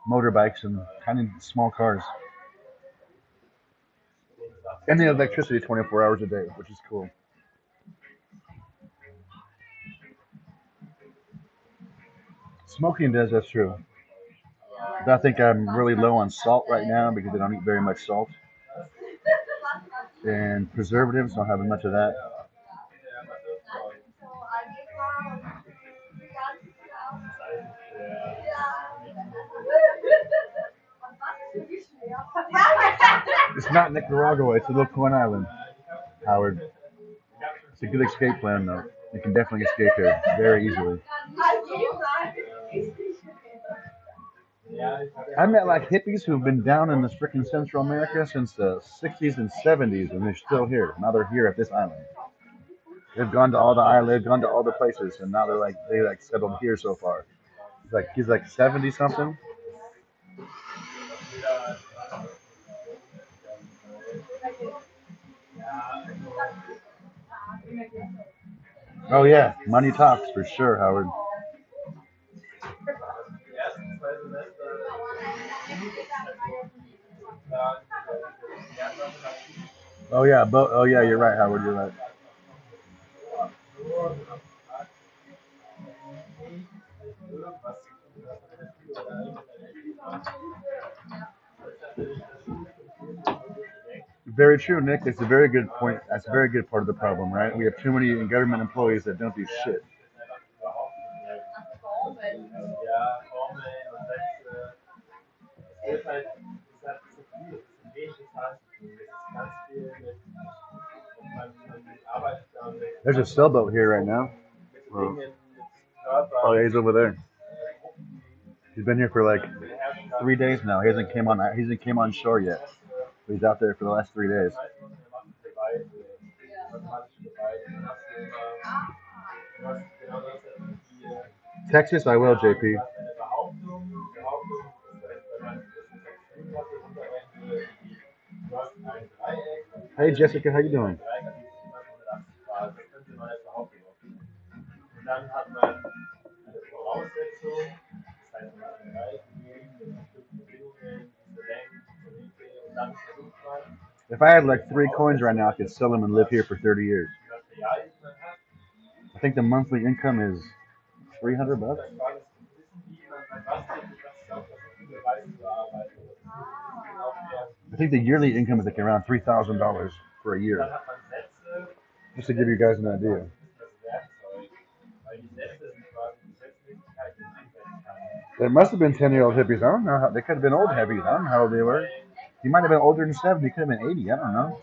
motorbikes and tiny small cars. And the electricity 24 hours a day, which is cool. Smoking does, that's true. But I think I'm really low on salt right now because I don't eat very much salt. And preservatives, don't have much of that. It's not Nicaragua, it's a little coin island, Howard. It's a good escape plan, though. You can definitely escape here very easily. I met like hippies who've been down in this freaking Central America since the 60s and 70s, and they're still here. Now they're here at this island. They've gone to all the islands, they've gone to all the places, and now they settled here so far. He's like 70 something. Oh yeah, money talks for sure, Howard. Oh yeah, you're right, Howard. You're right. Very true, Nick. It's a very good point. That's a very good part of the problem, right? We have too many government employees that don't do shit. There's a sailboat here right now. Oh yeah, he's over there. He's been here for like 3 days now. He hasn't came on shore yet. He's out there for the last 3 days. Texas, I will, JP. Hey, Jessica, how you doing? If I had like 3 coins right now, I could sell them and live here for 30 years. I think the monthly income is $300. I think the yearly income is like around $3,000 for a year. Just to give you guys an idea. They must have been 10-year-old hippies. I don't know how they could have been old hippies. I don't know how old they were. He might have been older than 70. He could have been 80. I don't know.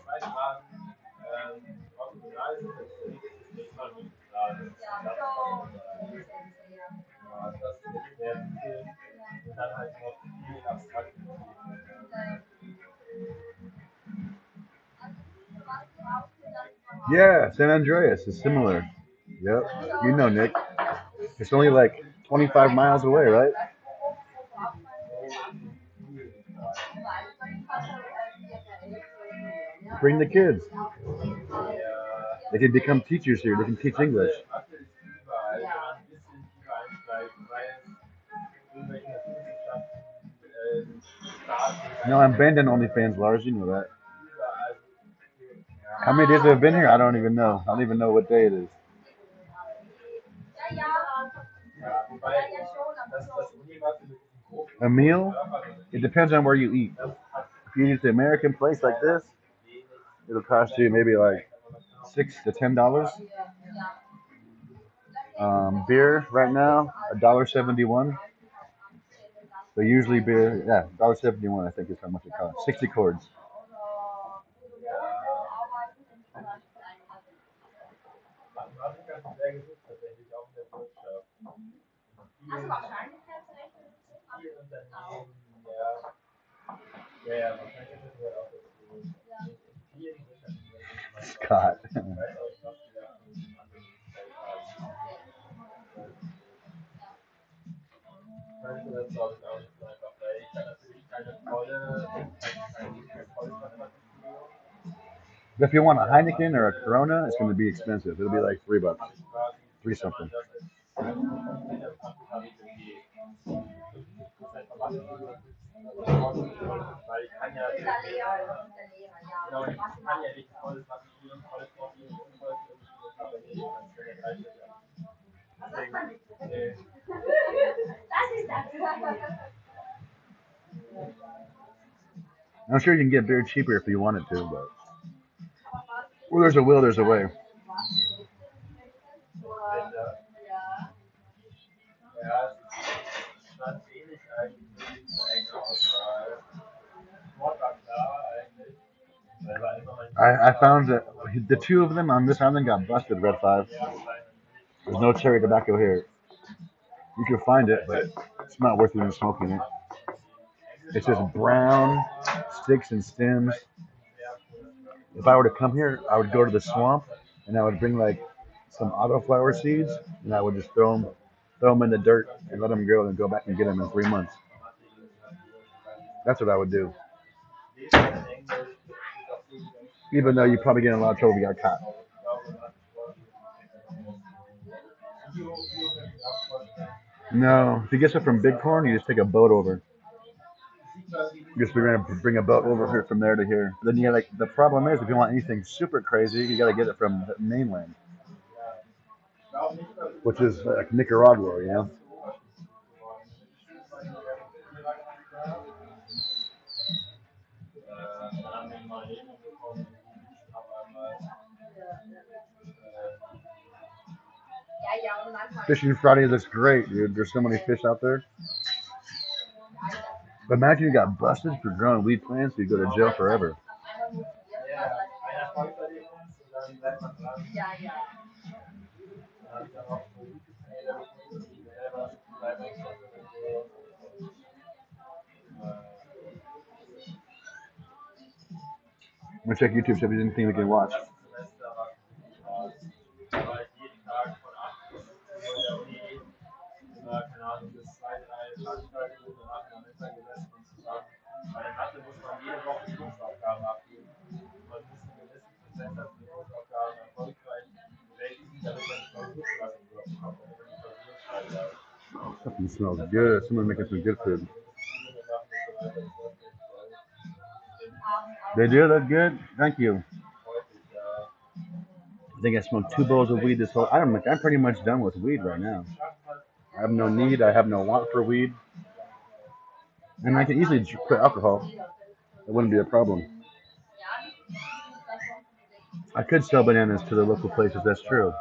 Yeah, San Andreas is similar. Yep. You know, Nick. It's only like 25 miles away, right? Bring the kids. They can become teachers here. They can teach English. No, I'm banned on OnlyFans, Lars. You know that. How many days have I been here? I don't even know. I don't even know what day it is. A meal? It depends on where you eat. If you eat at the American place like this, it'll cost you maybe like $6 to $10. Beer right now, $1.71. But usually beer, yeah, $1.71 I think is how much it costs. 60 cords. Scott. If you want a Heineken or a Corona, it's going to be expensive. It'll be like $3, 3 something. I'm sure you can get beer cheaper if you wanted to, but where there's a will, there's a way. I found that the 2 of them on this island got busted, Red 5. There's no cherry tobacco here. You can find it, but it's not worth even smoking it. It's just brown sticks and stems. If I were to come here, I would go to the swamp and I would bring like some autoflower seeds and I would just throw them in the dirt and let them grow and go back and get them in 3 months. That's what I would do. Even though you probably get in a lot of trouble if you got caught. No, if you get stuff from Bighorn, you just take a boat over. Just we're gonna bring a boat over here from there to here. Then you like the problem is if you want anything super crazy, you gotta get it from the mainland, which is like Nicaragua, you know. Fishing Friday looks great, dude. There's so many fish out there. But imagine you got busted for growing weed plants, you go to jail forever. I'm gonna check YouTube, see if there's anything we can watch. Something smells good. Someone making some good food. They do look good. Thank you. I think I smoked 2 bowls of weed this whole. I'm pretty much done with weed right now. I have no need. I have no want for weed, and I can easily quit alcohol. It wouldn't be a problem. I could sell bananas to the local places. That's true.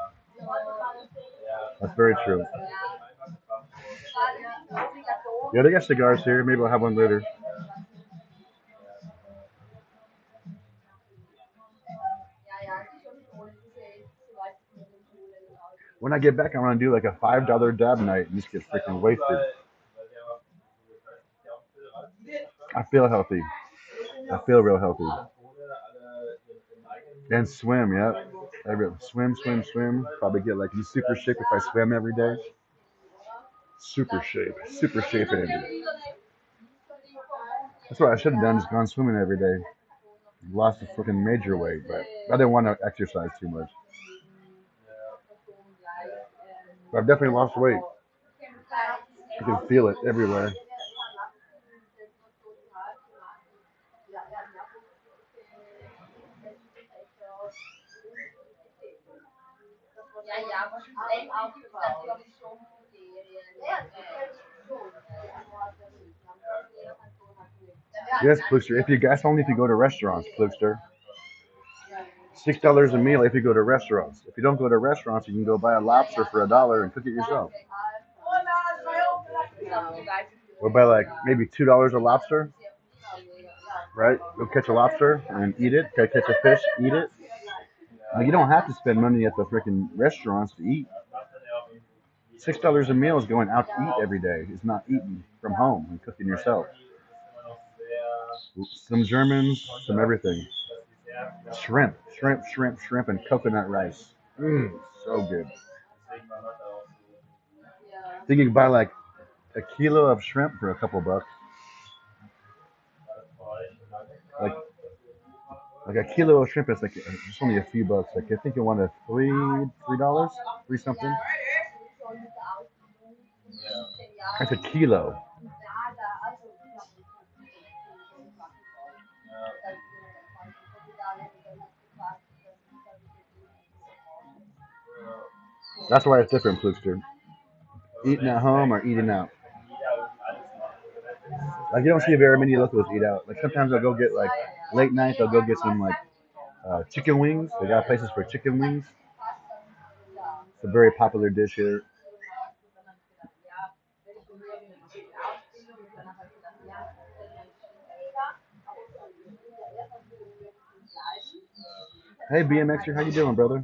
That's very true. Yeah, they got cigars here. Maybe I'll have one later. When I get back, I want to do like a $5 dab night and just get freaking wasted. I feel healthy. I feel real healthy. And swim, yeah. Swim. Probably get like in super shape if I swim every day. Super shape, Andy. That's what I should have done, just gone swimming every day. Lost a freaking major weight, but I didn't want to exercise too much. But I've definitely lost weight. You can feel it everywhere. Yes, Plugster. If you guys only if you go to restaurants, Plugster. $6 a meal if you go to restaurants. If you don't go to restaurants, you can go buy a lobster for $1 and cook it yourself. Or buy like maybe $2 a lobster, right? Go catch a lobster and eat it. Go catch a fish, eat it. You don't have to spend money at the freaking restaurants to eat. $6 a meal is going out to eat every day. It's not eating from home and cooking yourself. Some Germans, some everything. Shrimp, and coconut rice. So good. I think you can buy like a kilo of shrimp for a couple bucks. Like a kilo of shrimp is like it's only a few bucks. Like I think you want a $3 something. That's a kilo. That's why it's different, Plugster. Eating at home or eating out. Like you don't see very many locals eat out. Like sometimes I'll go get like late night. They'll go get some like chicken wings. They got places for chicken wings. It's a very popular dish here. Hey BMXer, how you doing, brother?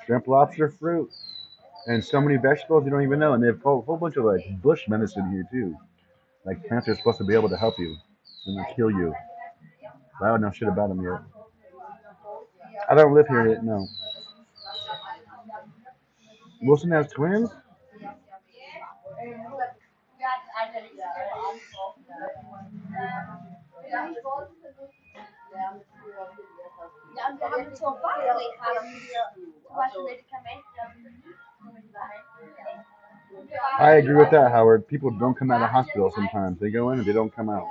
Shrimp, lobster, fruit, and so many vegetables you don't even know. And they have a whole bunch of like bush medicine here too. Like plants are supposed to be able to help you and not kill you. But I don't know shit about them yet. I don't live here yet, no. Wilson has twins? I agree with that, Howard. People don't come out of hospital sometimes. They go in and they don't come out.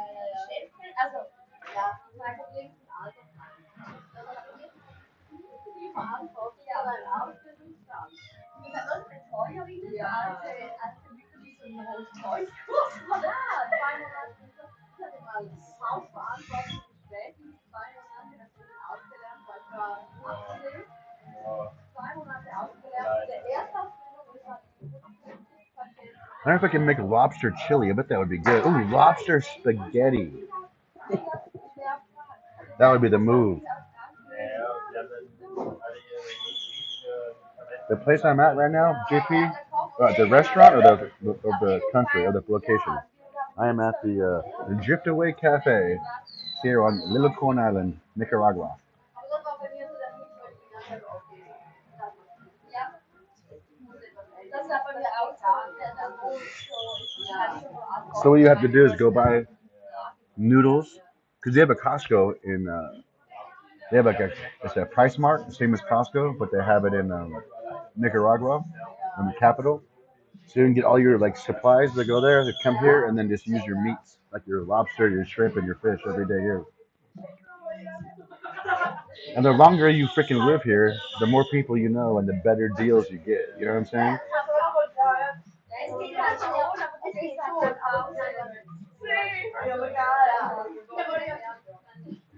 I don't know if I can make lobster chili. I bet that would be good. Ooh, lobster spaghetti. That would be the move. The place I'm at right now, JP, the restaurant or the country or the location? I am at the Drift Away Cafe here on Little Corn Island, Nicaragua. So what you have to do is go buy noodles, because they have a Costco in. They have like it's a Price Mart, the same as Costco, but they have it in Nicaragua, in the capital. So you can get all your like supplies that go there, that come here, and then just use your meats, like your lobster, your shrimp, and your fish every day here. And the longer you freaking live here, the more people you know, and the better deals you get. You know what I'm saying?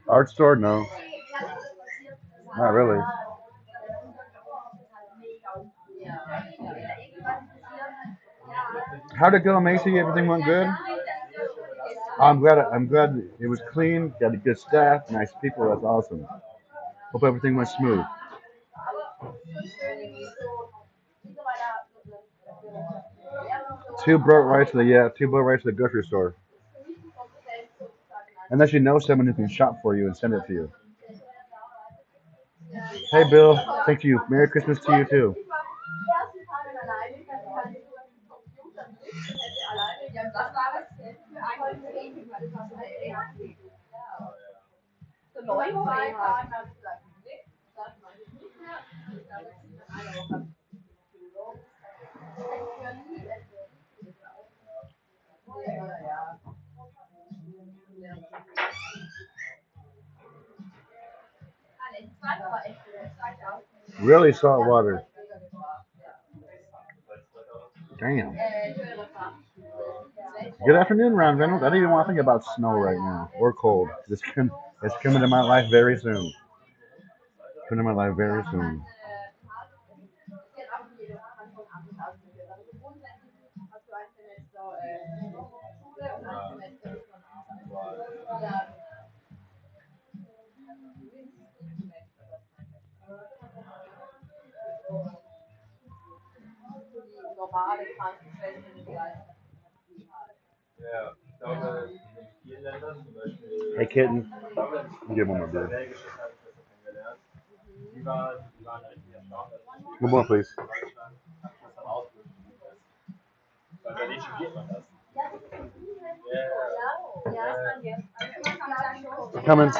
Art store? No, not really. How'd it go, Macy? Everything went good? I'm glad it was clean. Got a good staff, nice people. That's awesome. Hope everything went smooth. Two boat rides to the grocery store. Unless you know someone who can shop for you and send it to you. Hey, Bill. Thank you. Merry Christmas to you too. Really salt water. Damn. Good afternoon, Ron Reynolds. I don't even want to think about snow right now or cold. It's coming to my life very soon. Coming to my life very soon. Hey, kitten. Give one more beer. One more, please. Coming.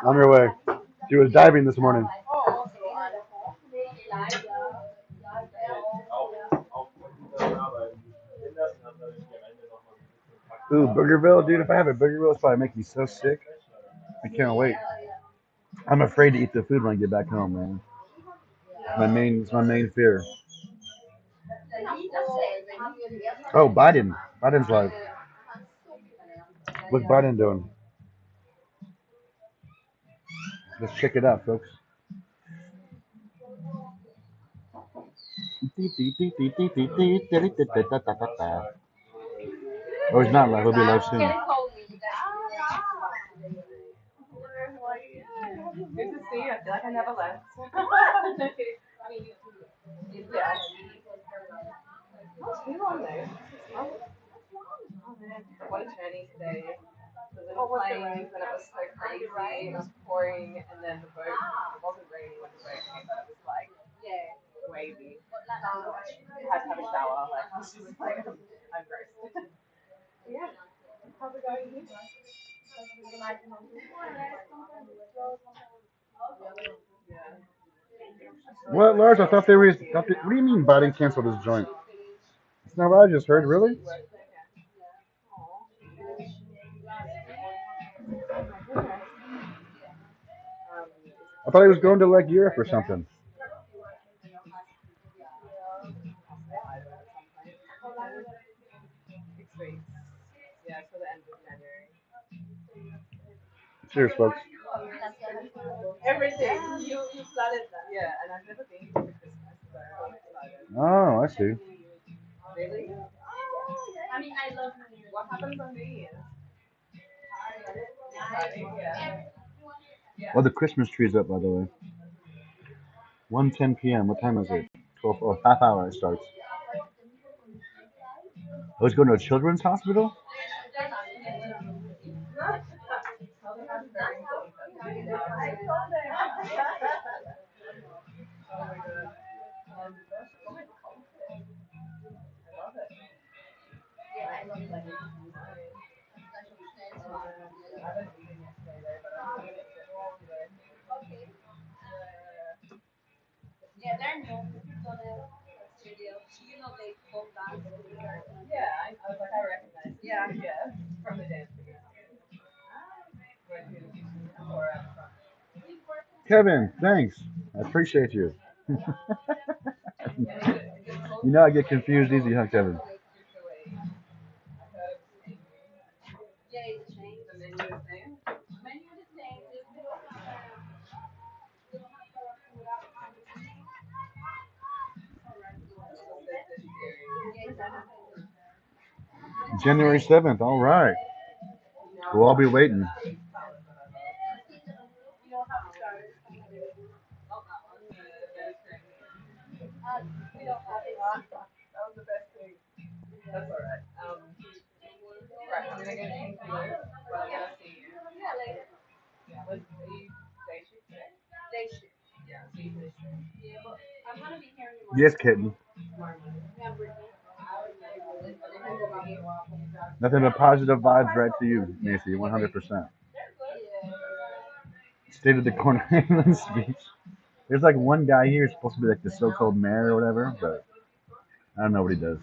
On your way. She was diving this morning. Ooh, Boogerville, dude. If I have a Boogerville, it's probably make me so sick. I can't wait. I'm afraid to eat the food when I get back home, man. It's my main fear. Oh, Biden. Biden's live. What's Biden doing? Let's check it out, folks. Oh, he's not live. He'll be live soon. Good to see you. I feel like I never left. Yeah. Not too long though. What a journey today. So the planes and it was so crazy. It was pouring and then the boat. It wasn't raining when the boat came, but it was like wavy. I had to have a shower. Like I was just like I'm gross. Yeah. How's it going here? What, Lars? I thought they were. What do you mean Biden canceled his joint? That's not what I just heard. Really? I thought he was going to like Europe or something. Yeah, till the end of January. Cheers, folks. Everything. You started that. Yeah, and I've never been to Christmas, so I'm excited. Oh, I see. Really? I mean, I love New Year's. What happens on New Year's? Exciting, yeah. Oh, the Christmas tree's up, by the way. 1:10 p.m. What time is it? 12. Oh, half hour it starts. I was going to a children's hospital? Kevin, thanks. I appreciate you. You know I get confused easy, huh, Kevin? January 7th, all right. We'll all be waiting. Yes, kitten. Nothing but positive vibes right to you, Macy, 100%. State of the corner speech. There's like one guy here supposed to be like the so-called mayor or whatever, but I don't know what he does.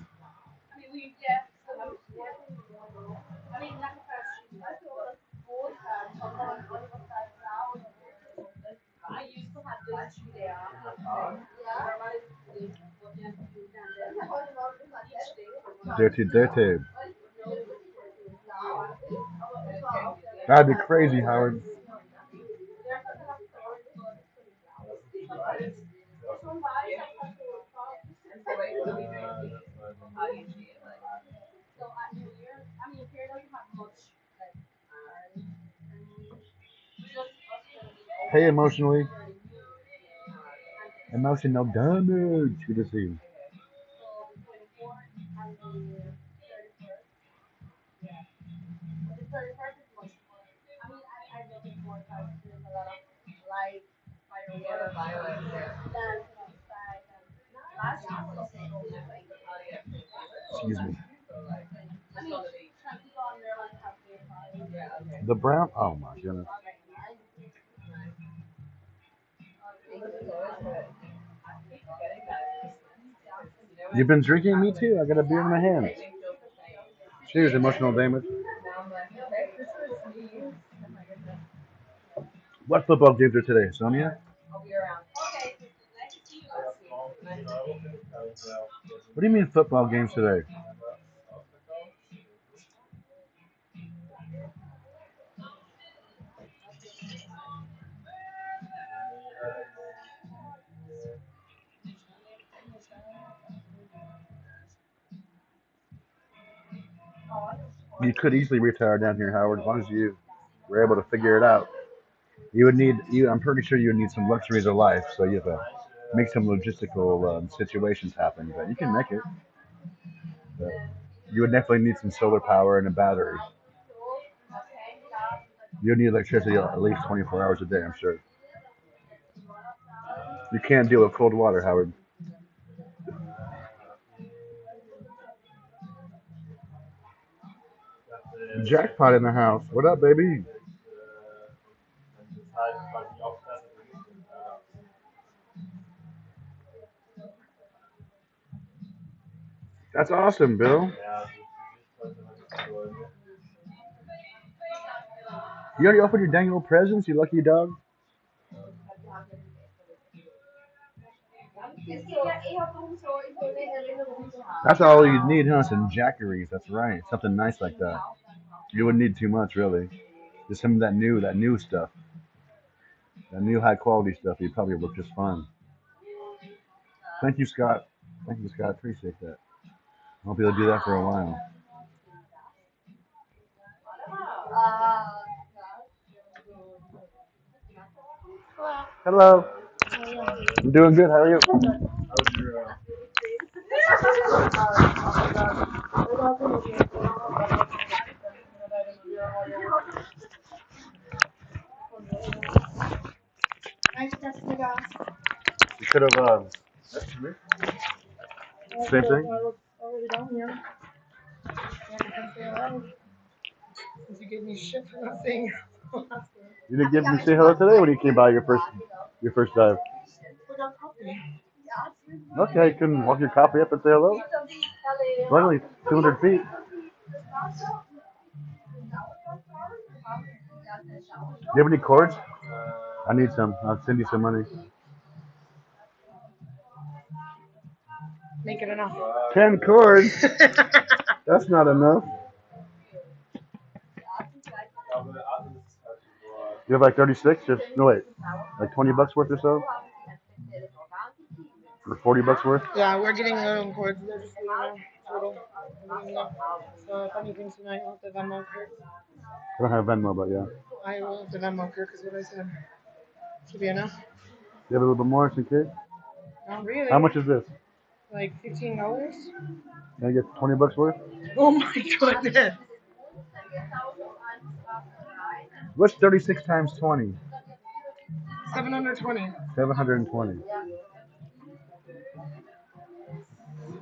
Dirty, dirty. That'd be crazy, Howard. Hey, emotionally. Emotional damage. Good to see you. Excuse me. The brown. Oh my goodness. You've been drinking? Me too. I got a beer in my hand. Cheers, emotional damage. What football games are today, Sonia? What do you mean football games today? You could easily retire down here, Howard, as long as you were able to figure it out. You would need you. I'm pretty sure you would need some luxuries of life, so you have to make some logistical situations happen. But you can make it. But you would definitely need some solar power and a battery. You would need electricity at least 24 hours a day, I'm sure. You can't deal with cold water, Howard. Jackpot in the house. What up, baby? That's awesome, Bill. You already opened your dang old presents, you lucky dog? That's all you need, huh? Some jackeries. That's right. Something nice like that. You wouldn't need too much, really. Just some of that new stuff. That new high quality stuff. You'd probably look just fine. Thank you, Scott. Thank you, Scott. Appreciate that. I won't be able to do that for a while. Hello. I'm doing good. How are you? You could have. Same thing. You didn't give me say hello today when you came by your first dive. Okay, you couldn't walk your copy up and say hello. It's only 200 feet. Do you have any cords? I need some. I'll send you some money. Make it enough. 10 cords? That's not enough. You have like 36? Just no wait. Like $20 worth or so? Or $40 worth? Yeah, we're getting our own cords. They're just total. So if anything tonight, I'll have to Venmo Kirk. I don't have Venmo, but yeah. I will have to Venmo Kirk is what I said. Should be enough. You have a little bit more, some kids? Not really. How much is this? Like $15? Can I get $20 worth? Oh my goodness. What's 36 times 20? 720. 720.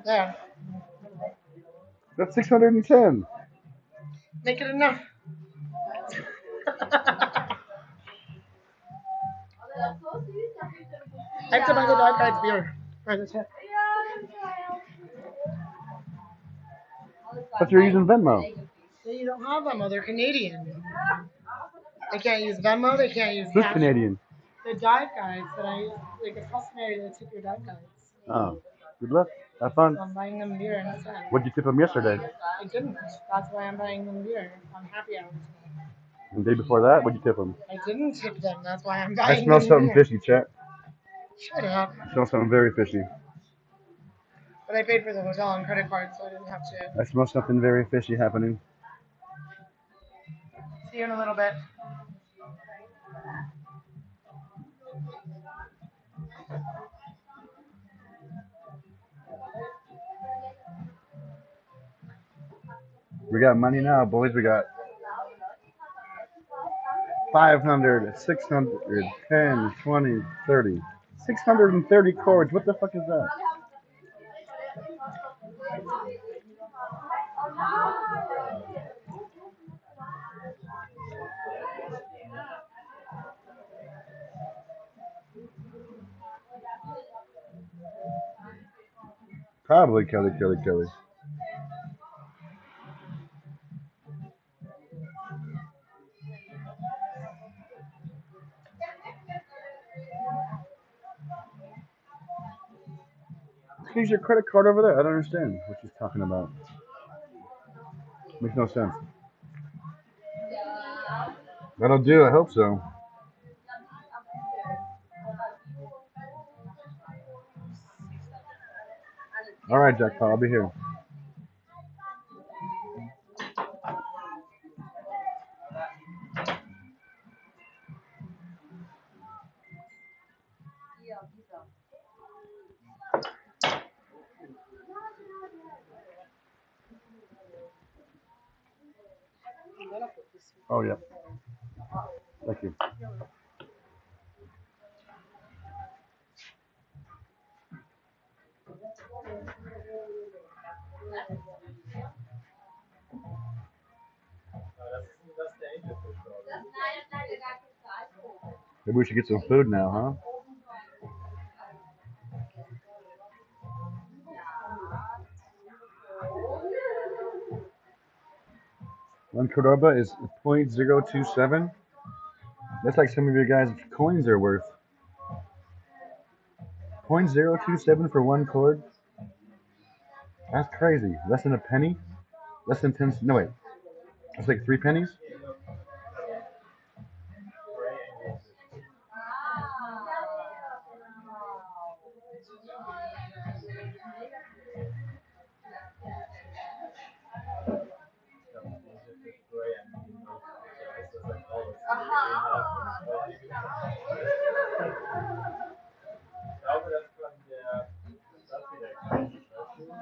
Yeah. That's 610. Make it enough. I have to buy the dog guides beer for the tip. But you're using Venmo. They don't have Venmo. They're Canadian. They can't use Venmo. They can't use Who's cash. Canadian? The dive guides that I like, it's customary to tip your dive guides. Oh, good luck. Have fun. So I'm buying them beer instead. What'd you tip them yesterday? I didn't. That's why I'm buying them beer on happy hour today. And the day before that, what'd you tip them? I didn't tip them. That's why I'm I buying smell them something beer. fishy, chat. Shut up. I smell something very fishy. But I paid for the hotel on credit card, so I didn't have to. I smell something very fishy happening. See you in a little bit. We got money now, boys. We got 500, 600, 10, 20, 30. 630 cords. What the fuck is that? Probably Kelly. Use your credit card over there. I don't understand what she's talking about. Makes no sense. That'll do. I hope so. All right, Jack Paul. I'll be here. Oh, yeah. Thank you. Maybe we should get some food now, huh? One Cordoba is 0.027. That's like some of your guys' coins are worth. 0.027 for one cord? That's crazy. Less than a penny? Less than 10. No, wait. That's like 3 pennies?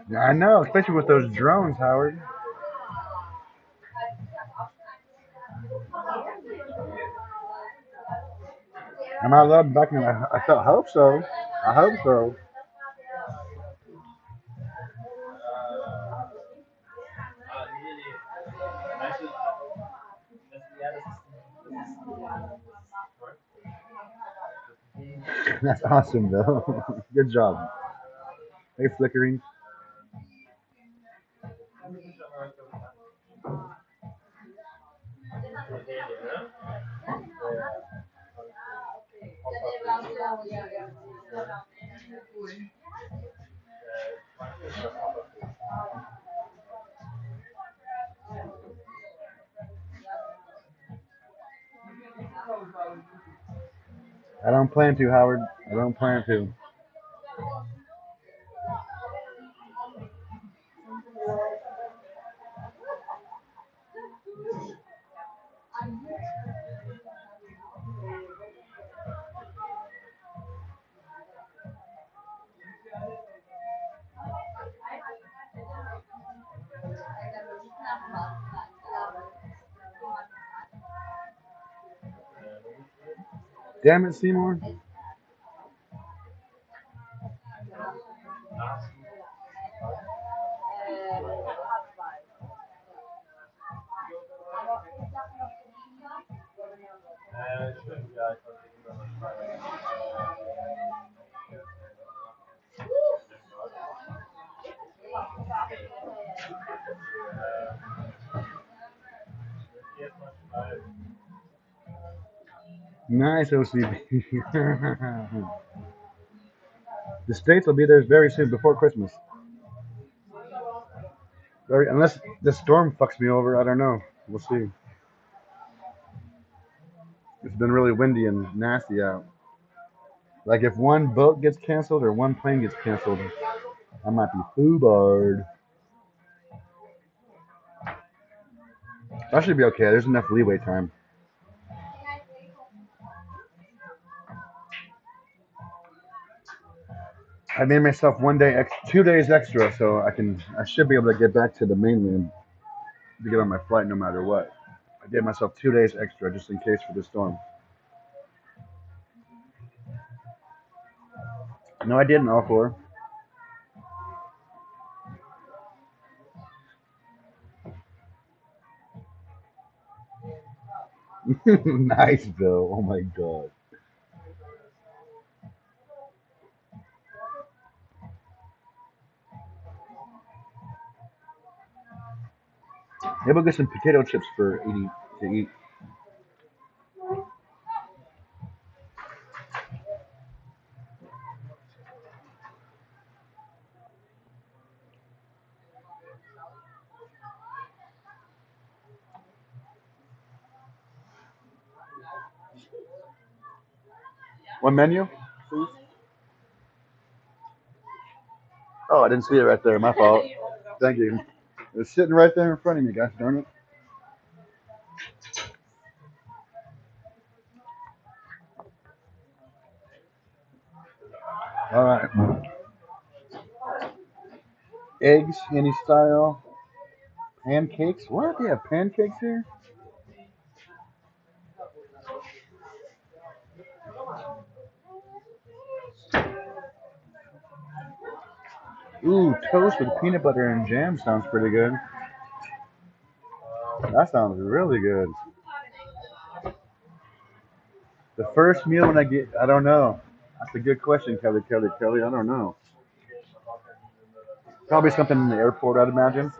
Yeah, I know, especially with those drones, Howard. Am I allowed back in? I hope so. I hope so. That's awesome, though. Good job. Hey, Flickering. I don't plan to, Howard. I don't plan to. Damn it, Seymour. Nice, OCB. The States will be there very soon, before Christmas. Unless the storm fucks me over, I don't know. We'll see. It's been really windy and nasty out. Like if one boat gets canceled or one plane gets canceled, I might be foobarred. I should be okay. There's enough leeway time. I made myself 2 days extra, so I should be able to get back to the mainland to get on my flight no matter what. I gave myself 2 days extra just in case for the storm. No, I didn't, all four. Nice, Bill. Oh my god. Maybe we'll get some potato chips for 80 to eat. One menu, please. Oh, I didn't see it right there. My fault. Thank you. It's sitting right there in front of me, gosh darn it. All right. Eggs, any style. Pancakes. What? They have pancakes here? Ooh, toast with peanut butter and jam sounds pretty good. That sounds really good. The first meal when I don't know. That's a good question, Kelly. I don't know. Probably something in the airport, I'd imagine.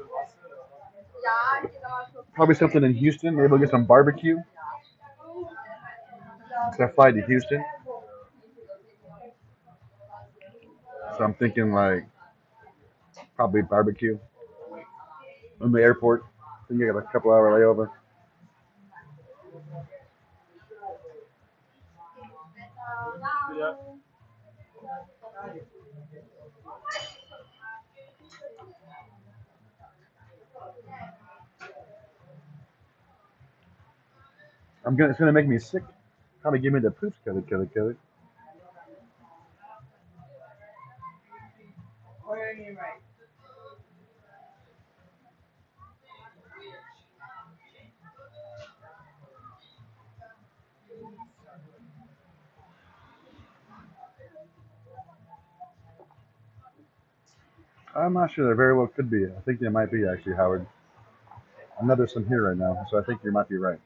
Probably something in Houston. Maybe we'll get some barbecue. Because I fly to Houston. So I'm thinking like probably barbecue in the airport. I think you got a couple hour layover. It's gonna make me sick. Probably give me the poops, Kelly. I'm not sure. There very well could be. I think there might be actually, Howard. I know there's some here right now, so I think you might be right.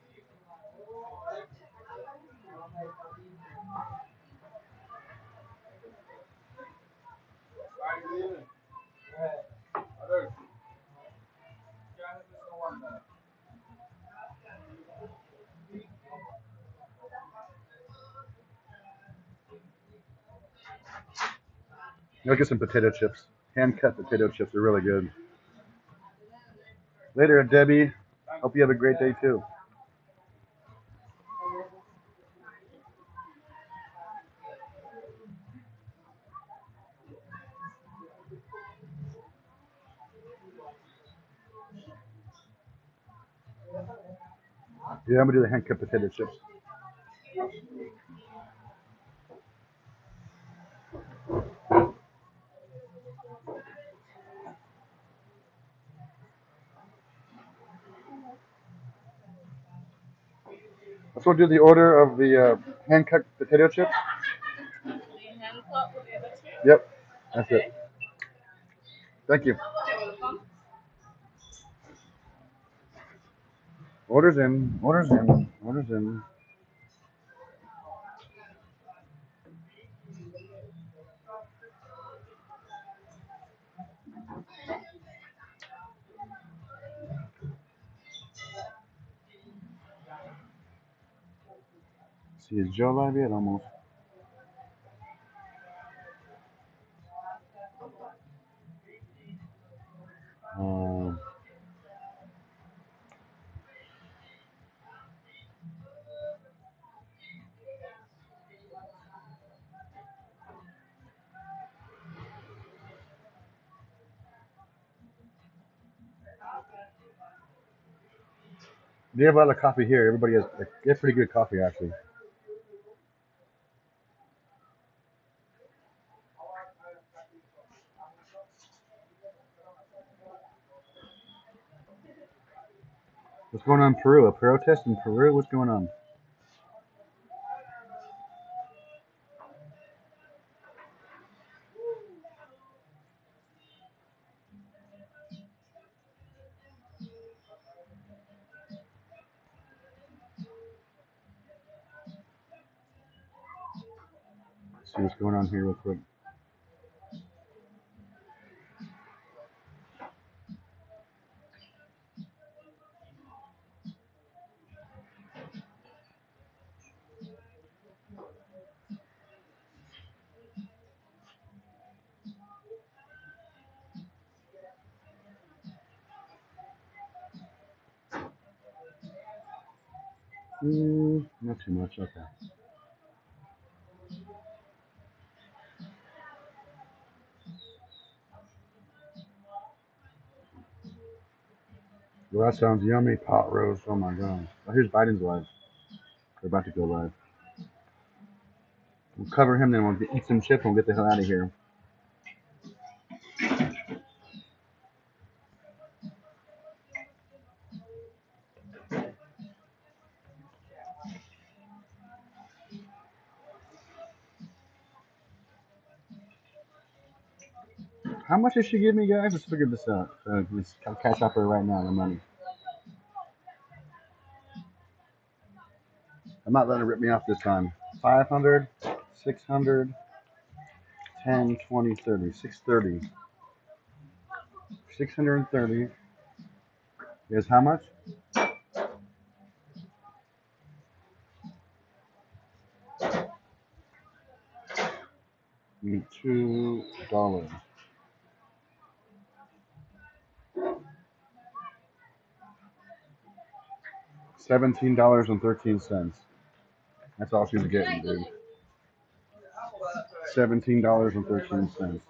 I'll get some potato chips. Hand-cut potato chips are really good. Later, Debbie. Hope you have a great day, too. Yeah, I'm going to do the hand-cut potato chips. Let's go do the order of the hand-cut potato chips. Yep, that's it. Thank you. Orders in, orders in, orders in. See, is Joe live yet? Almost. They have a lot of coffee here. Everybody has pretty good coffee, actually. What's going on in Peru? A protest in Peru? What's going on? Let's see what's going on here real quick. Not too much. Okay. Well, that sounds yummy. Pot roast. Oh my god. Oh, here's Biden's live. They're about to go live. We'll cover him, then we'll eat some chips and we'll get the hell out of here. How much did she give me, guys? Let's figure this out. Let's cash up her right now, the money. I'm not letting her rip me off this time. 500, 600, 10, 20, 30. 630. 630 is how much? $2. $17.13. That's all she's getting, dude. $17.13.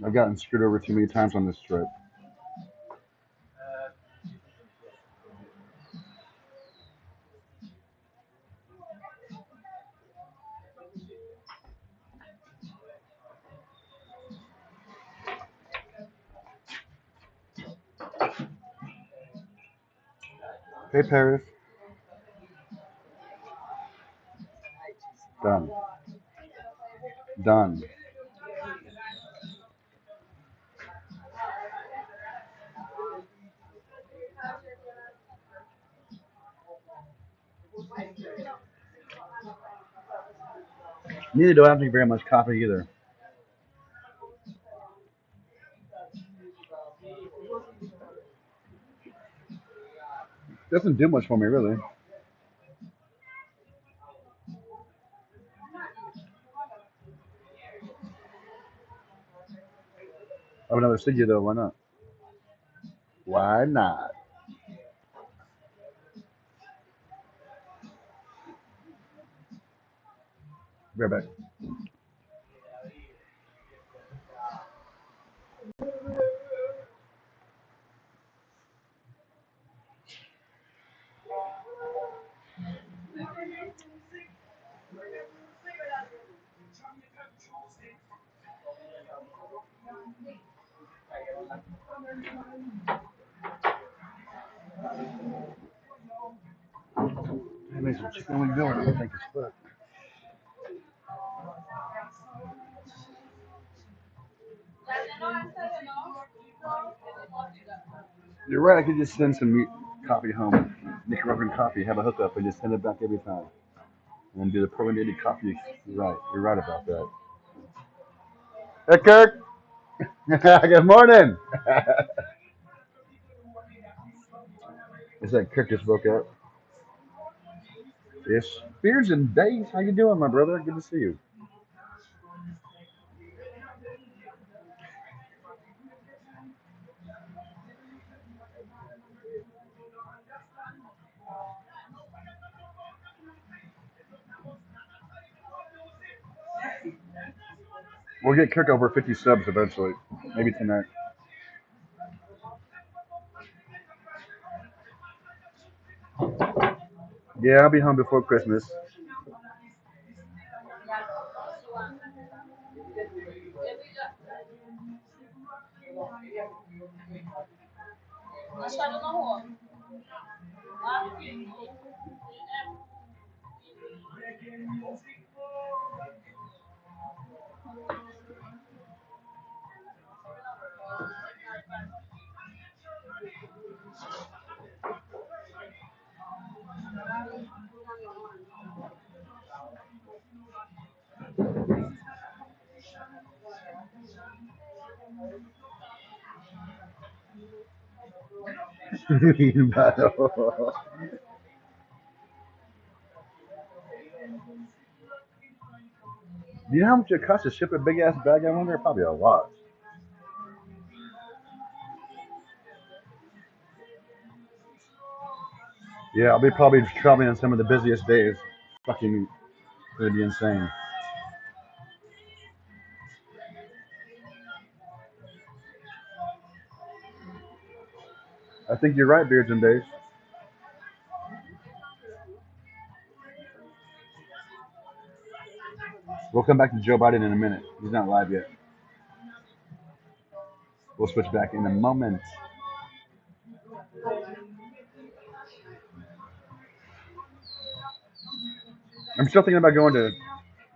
I've gotten screwed over too many times on this trip. Hey, Paris. Done. Done. Neither do I drink very much coffee either. Doesn't do much for me, really. see you though. Why not? Why not? Be right back. I made some chicken wing donuts. I think it's fuck. You're right. I could just send some meat coffee home, Nicaraguan coffee, have a hookup, and just send it back every time, and then do the permanent coffee. You're right. You're right about that. Hey, Kirk. Good morning. It's like Kirk just woke up. Yes. Beers and days. How you doing, my brother? Good to see you. We'll get Kirk over 50 subs eventually. Maybe tonight. Yeah, I'll be home before Christmas. Do you know how much it costs to ship a big ass bag? I wonder. Probably a lot. Yeah, I'll be probably traveling on some of the busiest days. Fucking, it'd be insane. I think you're right, Beards and Days. We'll come back to Joe Biden in a minute. He's not live yet. We'll switch back in a moment. I'm still thinking about going to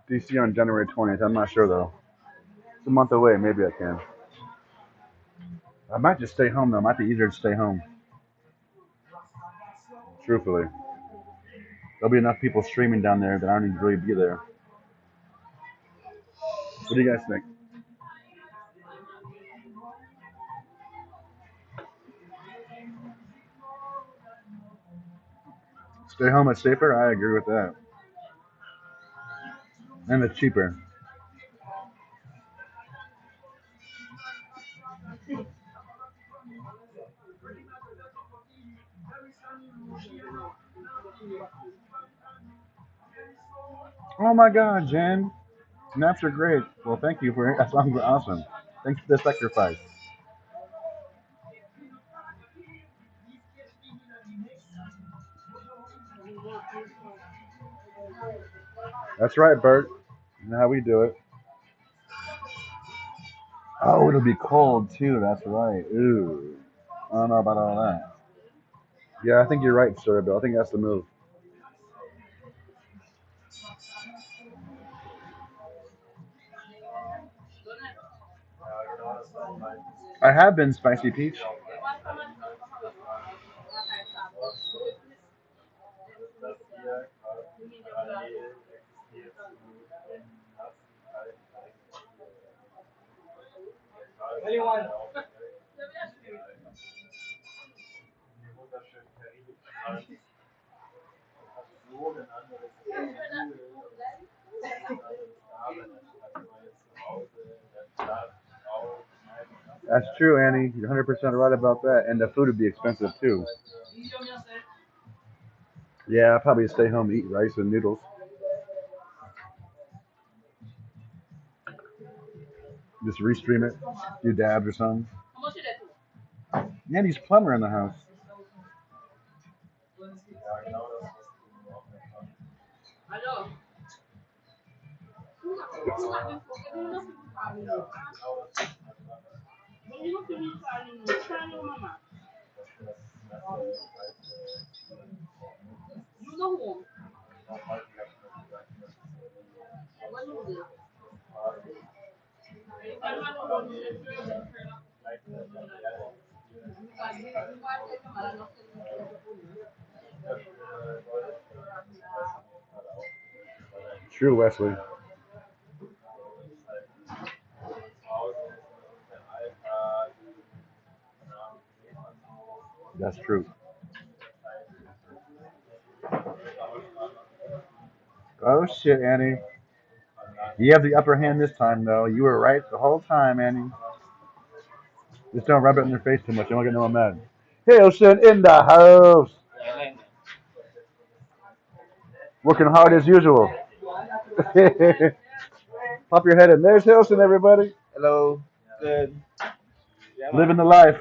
DC on January 20th. I'm not sure though. It's a month away. Maybe I can. I might just stay home though. It might be easier to stay home. Truthfully, there'll be enough people streaming down there that I don't need to really be there. What do you guys think? Stay home is safer. I agree with that, and it's cheaper. Oh my God, Jen. Snaps are great. Well, thank you for that. Sounds awesome. Thanks for the sacrifice. That's right, Bert. You know how we do it. Oh, it'll be cold too. That's right. Ooh. I don't know about all that. Yeah, I think you're right, sir, Bill. I think that's the move. I have been Spicy Peach. That's true, Annie. You're 100% right about that. And the food would be expensive too. Yeah, I'll probably stay home and eat rice and noodles. Just restream it, do dabs or something. Andy's plumber in the house. True, Wesley. That's true. Oh shit, Annie. You have the upper hand this time, though. You were right the whole time, Annie. Just don't rub it in their face too much. You won't get no one mad. Hilson in the house. Working hard as usual. Pop your head in. There's Hilson, everybody. Hello. Good. Living the life.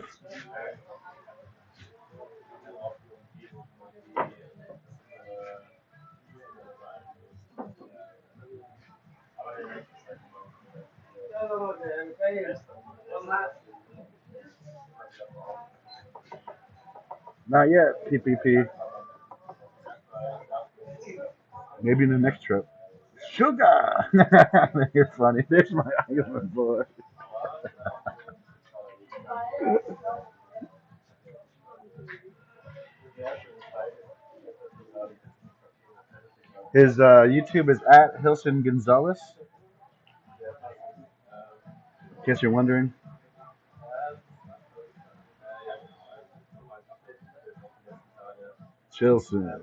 Not yet, PPP. Maybe in the next trip. Sugar! You're funny. There's my Iceland boy. His YouTube is at Hilson Gonzalez. In case you're wondering. Chilson.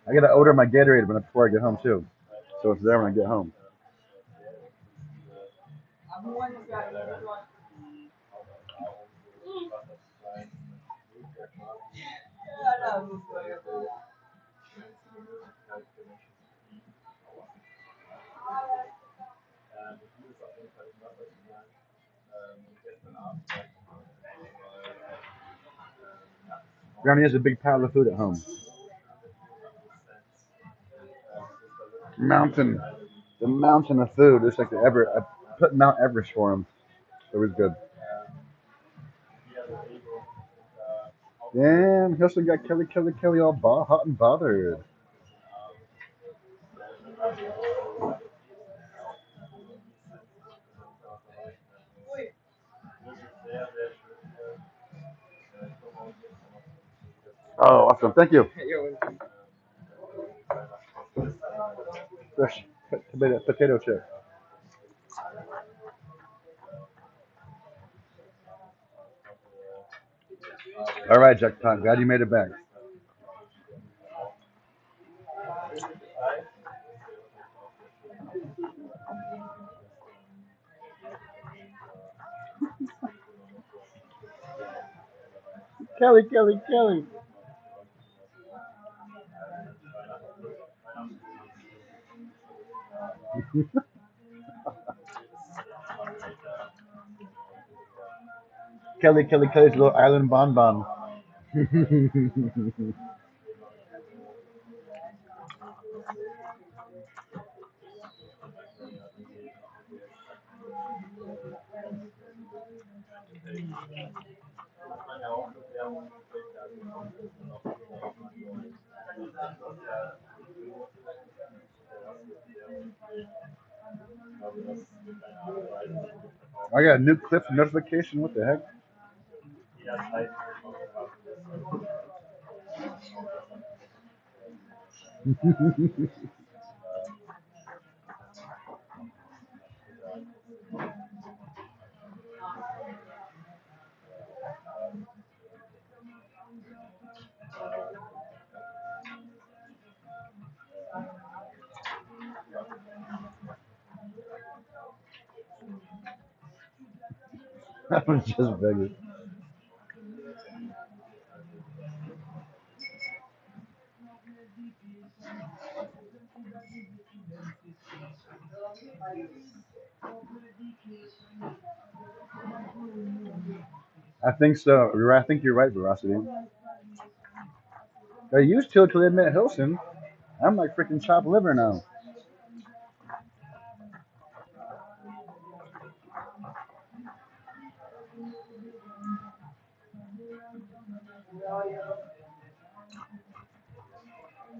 I gotta order my Gatorade before I get home too, so it's there when I get home. Granny has a big pile of food at home. Mountain, the mountain of food. It's like the Everest. I put Mount Everest for him. It was good. Damn, he also got Kelly all hot and bothered. Oh, awesome. Thank you. Fresh potato chip. All right, Jackpot. Glad you made it back. Kelly. Kelly's little island bonbon. I got a new clip notification. What the heck? That was just begging. I think so. I think you're right, Veracity. They used to until they met Hilson. I'm like freaking chopped liver now.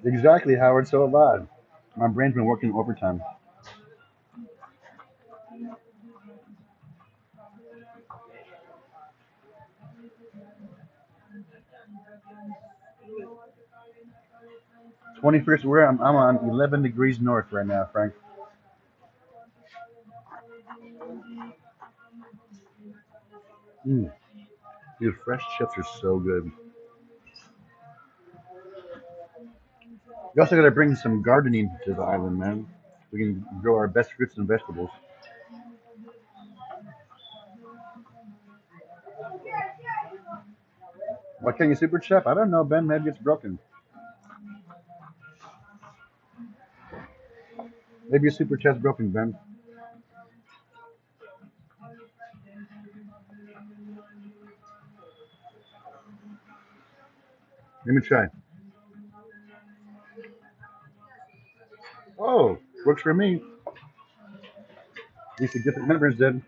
Exactly, Howard. So bad. My brain's been working overtime. 21st, where I'm on 11 degrees north right now, Frank. Mm. Dude, fresh chips are so good. We also got to bring some gardening to the island, man. We can grow our best fruits and vegetables. Why can't you super chef? I don't know, Ben. Maybe it's broken. Maybe your super chat's broken, Ben. Let me try. Oh, works for me. At least the different members did.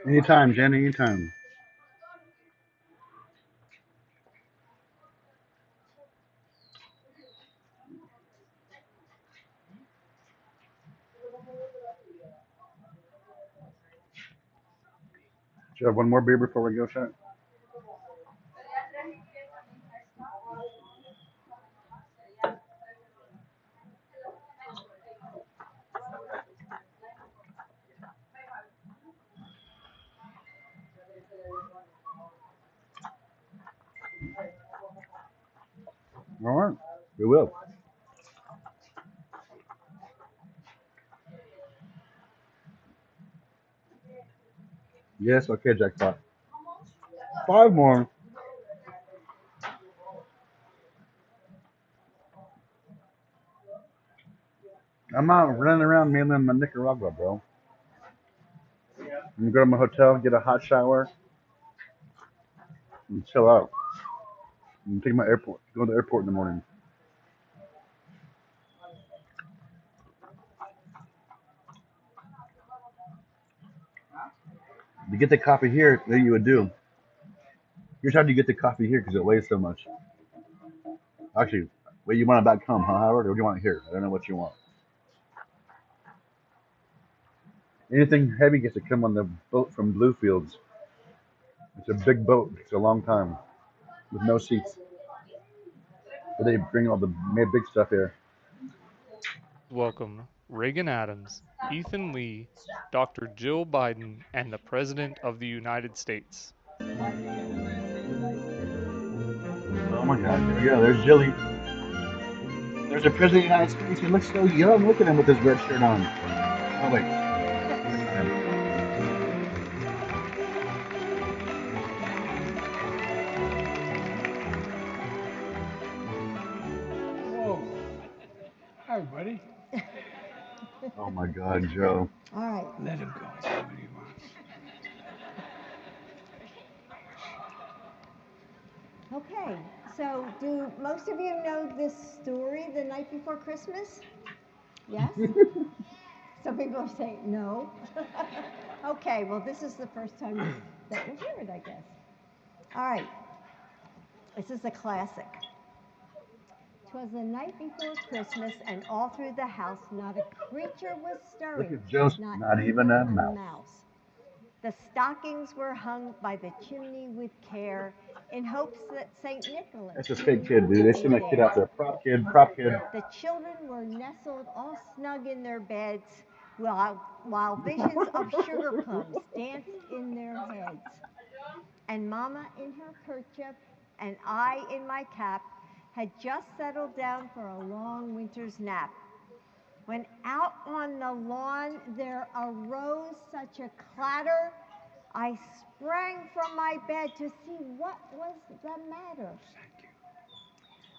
Anytime, Jen, anytime. Should I have one more beer before we go, chat? All right, we will. Yes, okay, jackpot. 5 more. I'm out running around mainland Nicaragua, bro. I'm gonna go to my hotel, get a hot shower, and chill out. And take my airport. Go to the airport in the morning. To get the coffee here, that you would do. Here's how you get the coffee here because it weighs so much. Actually, wait, you want it back home, huh, Howard? Or do you want it here? I don't know what you want. Anything heavy gets to come on the boat from Bluefields. It's a big boat. It's a long time with no seats. But they bring all the big stuff here. Welcome Reagan Adams, Ethan Lee, Dr. Jill Biden, and the President of the United States. Oh my God, there we go. There's Jilly. There's the President of the United States. He looks so young. Look at him with his red shirt on. Oh, wait. Whoa. Hi, buddy. Oh my God, Joe. All right. Let him go. It's what he wants. Okay, so do most of you know this story, The Night Before Christmas? Yes? Some people are saying no. Okay, well, this is the first time that you'll hear it, I guess. All right, this is a classic. 'Twas the night before Christmas, and all through the house not a creature was Look stirring, at Joseph, not even a mouse. mouse. The stockings were hung by the chimney with care, in hopes that St. Nicholas That's a fake kid, dude. They send a kid out there. Prop kid, prop kid. The children were nestled all snug in their beds, while visions of sugar plums danced in their heads. And Mama in her kerchief and I in my cap had just settled down for a long winter's nap, when out on the lawn there arose such a clatter, I sprang from my bed to see what was the matter.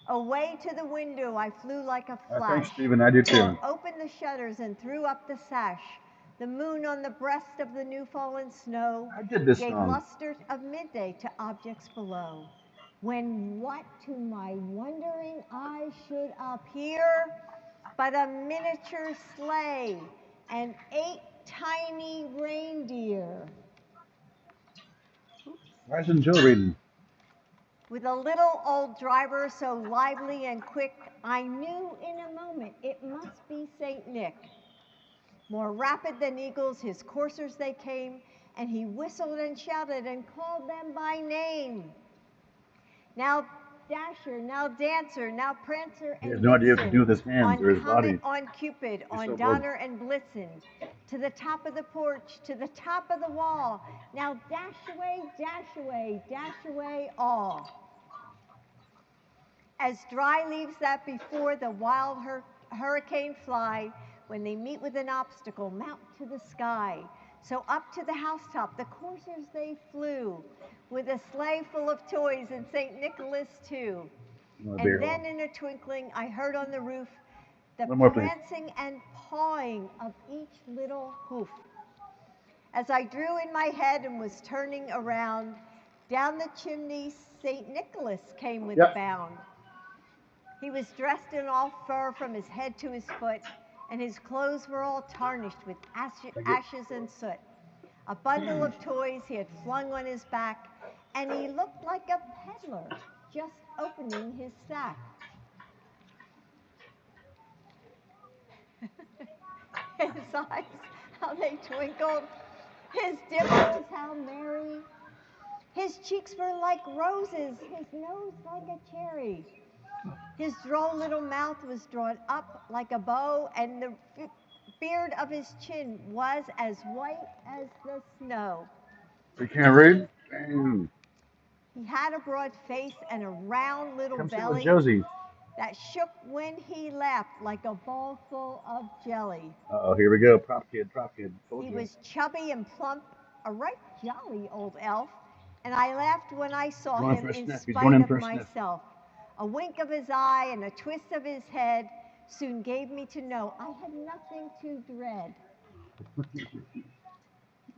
Away to the window I flew like a flash. Thanks, Stephen. I do too. Opened the shutters and threw up the sash. The moon on the breast of the new fallen snow did this gave song. luster of midday to objects below. When what to my wondering eye should appear but a miniature sleigh and 8 tiny reindeer. Why isn't Joe reading? With a little old driver so lively and quick, I knew in a moment it must be St. Nick. More rapid than eagles, his coursers they came, and he whistled and shouted and called them by name. Now Dasher, now Dancer, now Prancer and He has no idea what to do with his hands on or his Comet, body. on Cupid, He's on so Donner and Blitzen, to the top of the porch, to the top of the wall. Now dash away all. As dry leaves that before the wild hurricane fly, when they meet with an obstacle, mount to the sky. So up to the housetop, the coursers they flew, with a sleigh full of toys and St. Nicholas too. And then in a twinkling, I heard on the roof the prancing and pawing of each little hoof. As I drew in my head and was turning around, down the chimney St. Nicholas came with a bound. He was dressed in all fur from his head to his foot, and his clothes were all tarnished with ashes and soot. A bundle of toys he had flung on his back, and he looked like a peddler just opening his sack. His eyes, how they twinkled, his dimples, how merry. His cheeks were like roses, his nose like a cherry. His droll little mouth was drawn up like a bow, and the beard of his chin was as white as the snow. You can't read? Damn. He had a broad face and a round little belly that shook when he laughed like a bowl full of jelly. Uh-oh, here we go. Prop kid, prop kid. He was chubby and plump, a right jolly old elf, and I laughed when I saw him in spite of myself. A wink of his eye and a twist of his head soon gave me to know I had nothing to dread.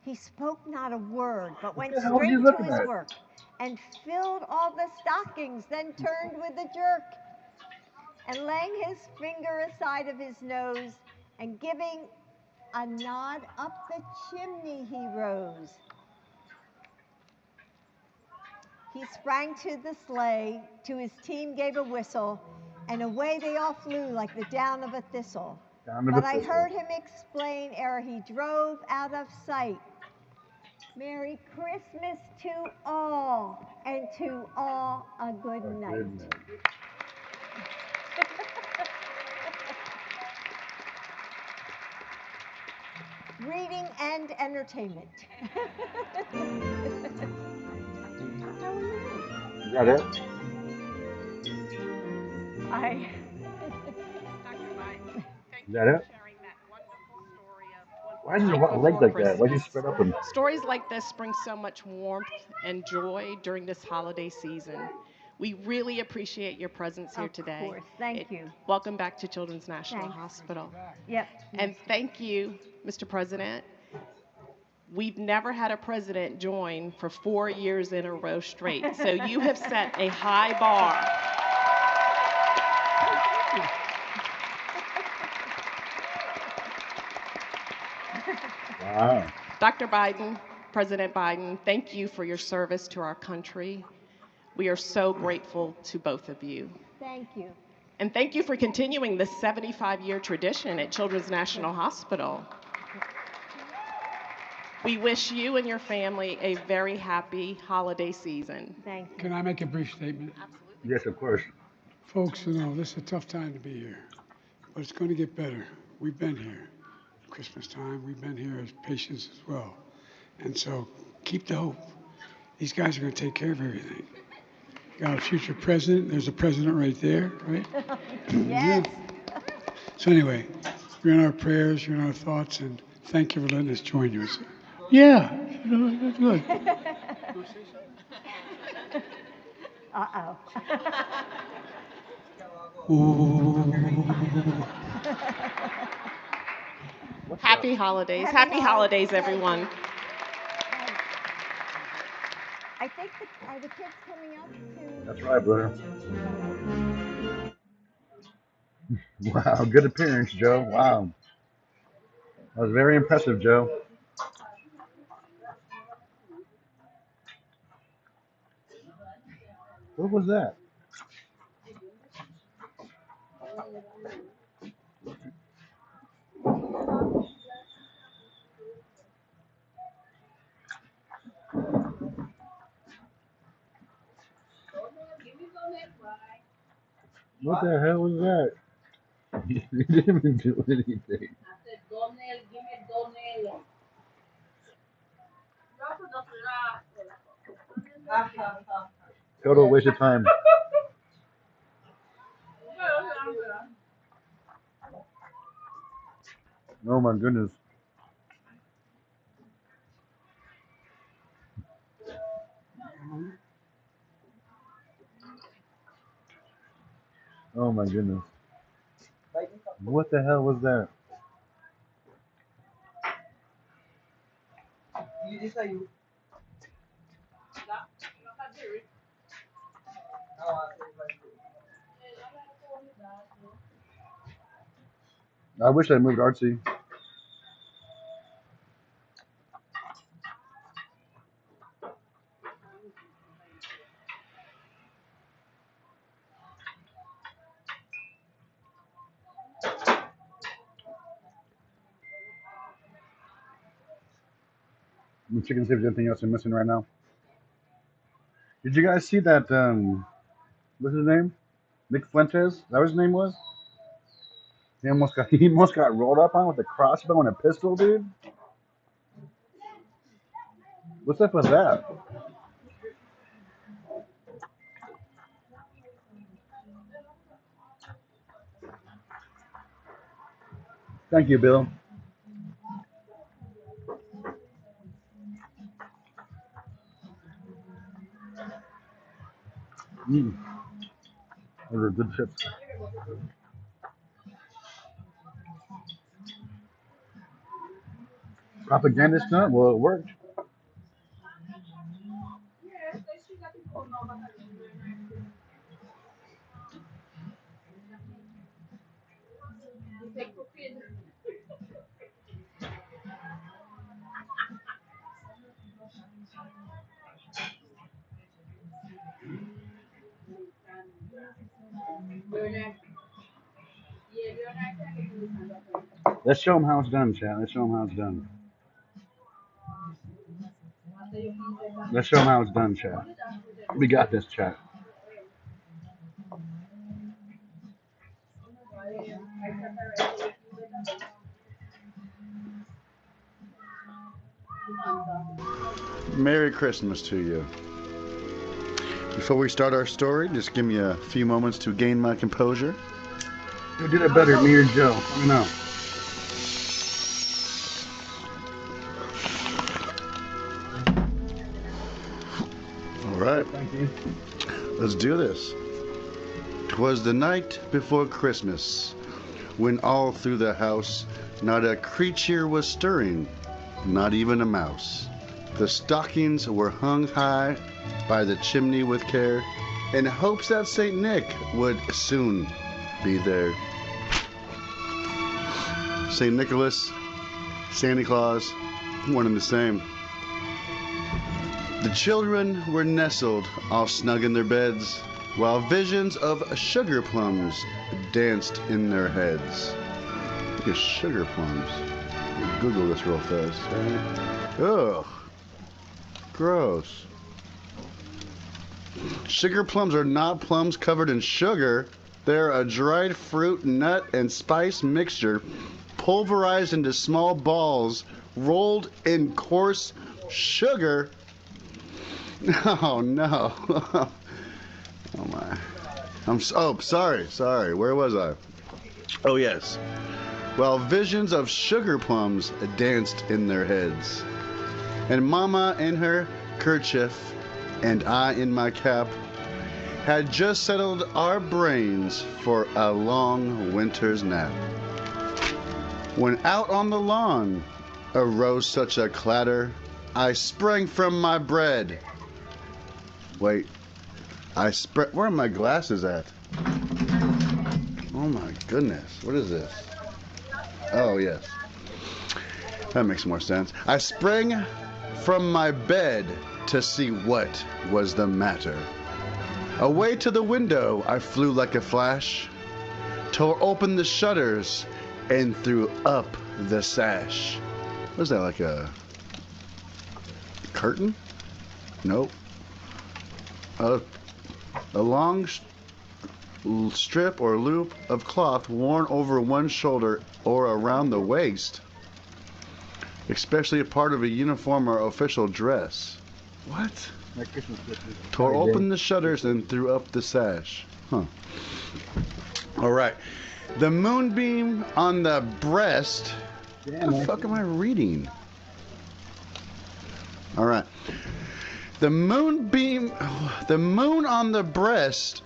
He spoke not a word, but went straight to his work and filled all the stockings, then turned with a jerk. And laying his finger aside of his nose and giving a nod up the chimney he rose. He sprang to the sleigh, to his team gave a whistle, and away they all flew like the down of a thistle. But I heard him explain ere he drove out of sight. Merry Christmas to all, and to all a good night. Reading and entertainment. Is that it? Is that it? Why is your leg like that? Why do you spread up and... Stories like this bring so much warmth and joy during this holiday season. We really appreciate your presence here today. Of course, thank you. Welcome back to Children's National Hospital. Yep. And thank you, Mr. President. We've never had a president join for 4 years in a row straight, so you have set a high bar. Wow. Dr. Biden, President Biden, thank you for your service to our country. We are so grateful to both of you. Thank you. And thank you for continuing this 75-year tradition at Children's National Hospital. We wish you and your family a very happy holiday season. Thank you. Can I make a brief statement? Yes, of course. Folks, you know, this is a tough time to be here, but it's going to get better. We've been here. Christmas time, we've been here as patients as well. And so keep the hope. These guys are going to take care of everything. Got a future president. There's a president right there, right? Yes. So anyway, you're in our prayers, you're in our thoughts, and thank you for letting us join you. Yeah, that's good. Uh-oh. Happy holidays. Happy holidays, everyone. I think are the kids coming up to... That's right, brother. Wow, good appearance, Joe. Wow. That was very impressive, Joe. What was that? What the hell was that? You didn't even do anything. Total waste of time. Oh my goodness. Oh my goodness. What the hell was that? I wish I moved artsy. I'm checking to see if there's anything else I'm missing right now. Did you guys see that, what's his name? Nick Fuentes? Is that what his name was? He almost got rolled up on with a crossbow and a pistol, dude. What's up with that? Thank you, Bill. Those are good chips. Propaganda stunt? Well, it worked. Let's show them how it's done, chat. Let's show them how it's done. Let's show them how it's done, chat. We got this, chat. Merry Christmas to you. Before we start our story, just give me a few moments to gain my composure. Who did it better, me or Joe? Let me know. All right. Thank you. Let's do this. 'Twas the night before Christmas, when all through the house not a creature was stirring, not even a mouse. The stockings were hung high by the chimney with care, in hopes that St. Nick would soon be there. St. Nicholas, Santa Claus, one and the same. The children were nestled all snug in their beds, while visions of sugar plums danced in their heads. Look at sugar plums. Google this real fast. Right? Ugh. Gross. Sugar plums are not plums covered in sugar. They're a dried fruit, nut, and spice mixture pulverized into small balls, rolled in coarse sugar. Oh no. Oh my. Sorry. Where was I? Oh yes. While visions of sugar plums danced in their heads, and Mama in her kerchief and I in my cap had just settled our brains for a long winter's nap. When out on the lawn arose such a clatter, I sprang from my bed. Wait, where are my glasses at? Oh my goodness, what is this? Oh yes, that makes more sense. I sprang from my bed to see what was the matter. Away to the window I flew like a flash, tore open the shutters and threw up the sash. Was that, like a curtain? Nope. A long strip or loop of cloth worn over one shoulder or around the waist, especially a part of a uniform or official dress. What? Tore open the shutters and threw up the sash. Huh. All right. The moonbeam on the breast. What the fuck am I reading? All right. The moon on the breast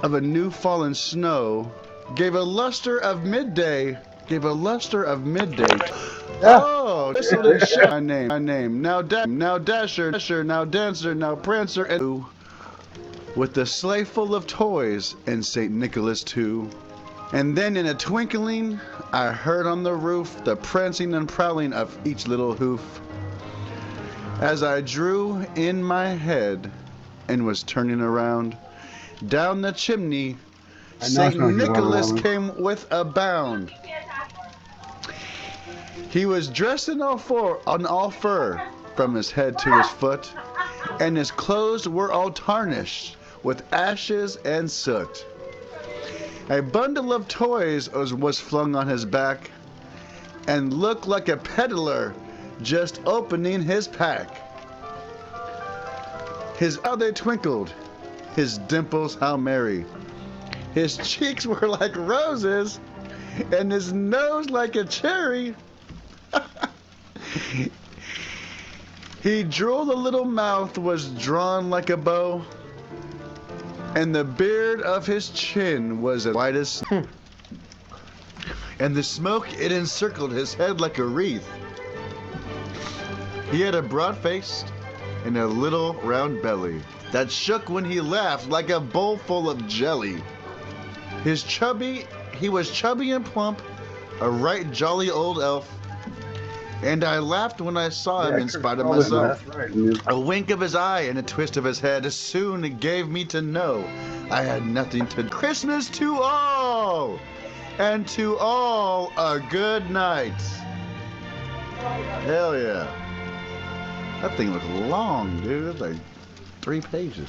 of a new fallen snow gave a luster of midday. Oh, this will show my name. Now Dasher, now Dancer, now Prancer, and with the sleigh full of toys and St. Nicholas too. And then in a twinkling, I heard on the roof the prancing and prowling of each little hoof. As I drew in my head and was turning around, down the chimney, St. Nicholas came with a bound. He was dressed in all fur, from his head to his foot, and his clothes were all tarnished with ashes and soot. A bundle of toys was flung on his back, and looked like a peddler just opening his pack. How they twinkled, his dimples how merry. His cheeks were like roses, and his nose like a cherry. He drooled, a little mouth was drawn like a bow, and the beard of his chin was as white as snow. And the smoke, it encircled his head like a wreath. He had a broad face and a little round belly that shook when he laughed like a bowl full of jelly. He was chubby and plump, a right jolly old elf, and I laughed when I saw him in spite of myself. A wink of his eye and a twist of his head soon gave me to know I had nothing to. Christmas to all, and to all a good night. Hell yeah. That thing was long, dude. It's like 3 pages.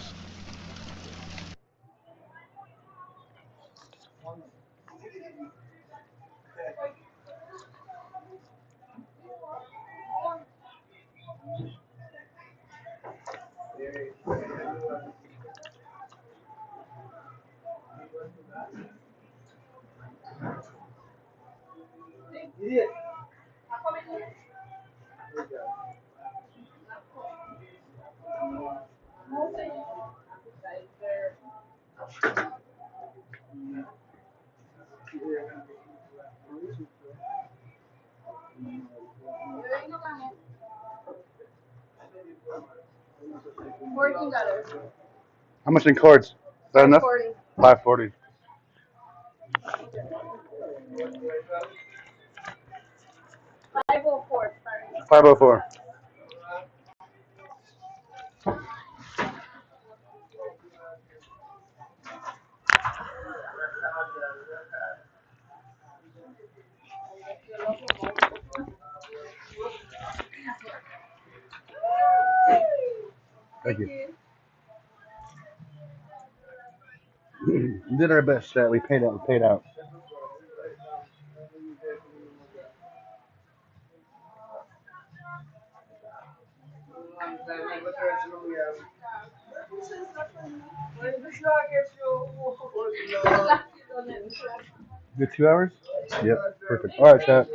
How much in cords? Is that enough? 540. $504. Thank you. We did our best. We paid out. We paid out. Good 2 hours? Yep, perfect. All right, chat.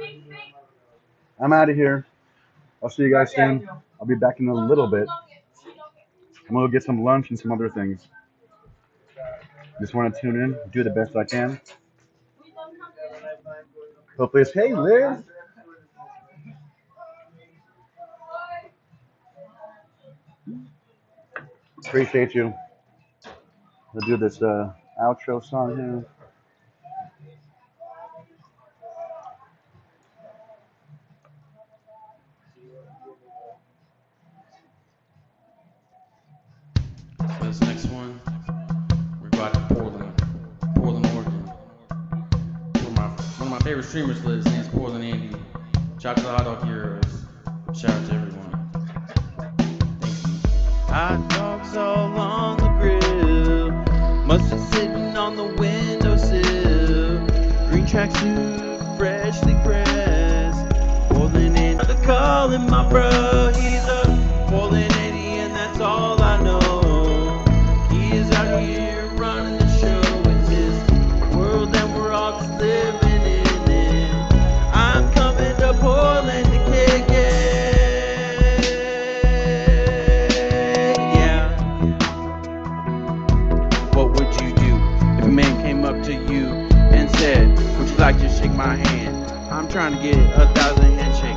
I'm out of here. I'll see you guys soon. I'll be back in a little bit. I'm going to get some lunch and some other things. Just want to tune in, do the best I can. Hopefully it's, hey, Liz. Appreciate you. We'll do this outro song here. For this next one, we're out to Portland, Oregon. One of my favorite streamers lives. His name's Portland Andy. Chocolate hot dog heroes. Shout out to everyone. Thank you. Hot dogs all on the grill. Mustard sitting on the windowsill. Green tracksuit, freshly pressed. Portland Andy. I'm calling my bro. He's a Portland Andy, and that's all I know. He is out here running the show. It's his world, and we're all just living in it. I'm coming to Portland to kick it. Yeah. What would you do if a man came up to you and said, would you like to shake my hand? I'm trying to get 1,000 handshakes.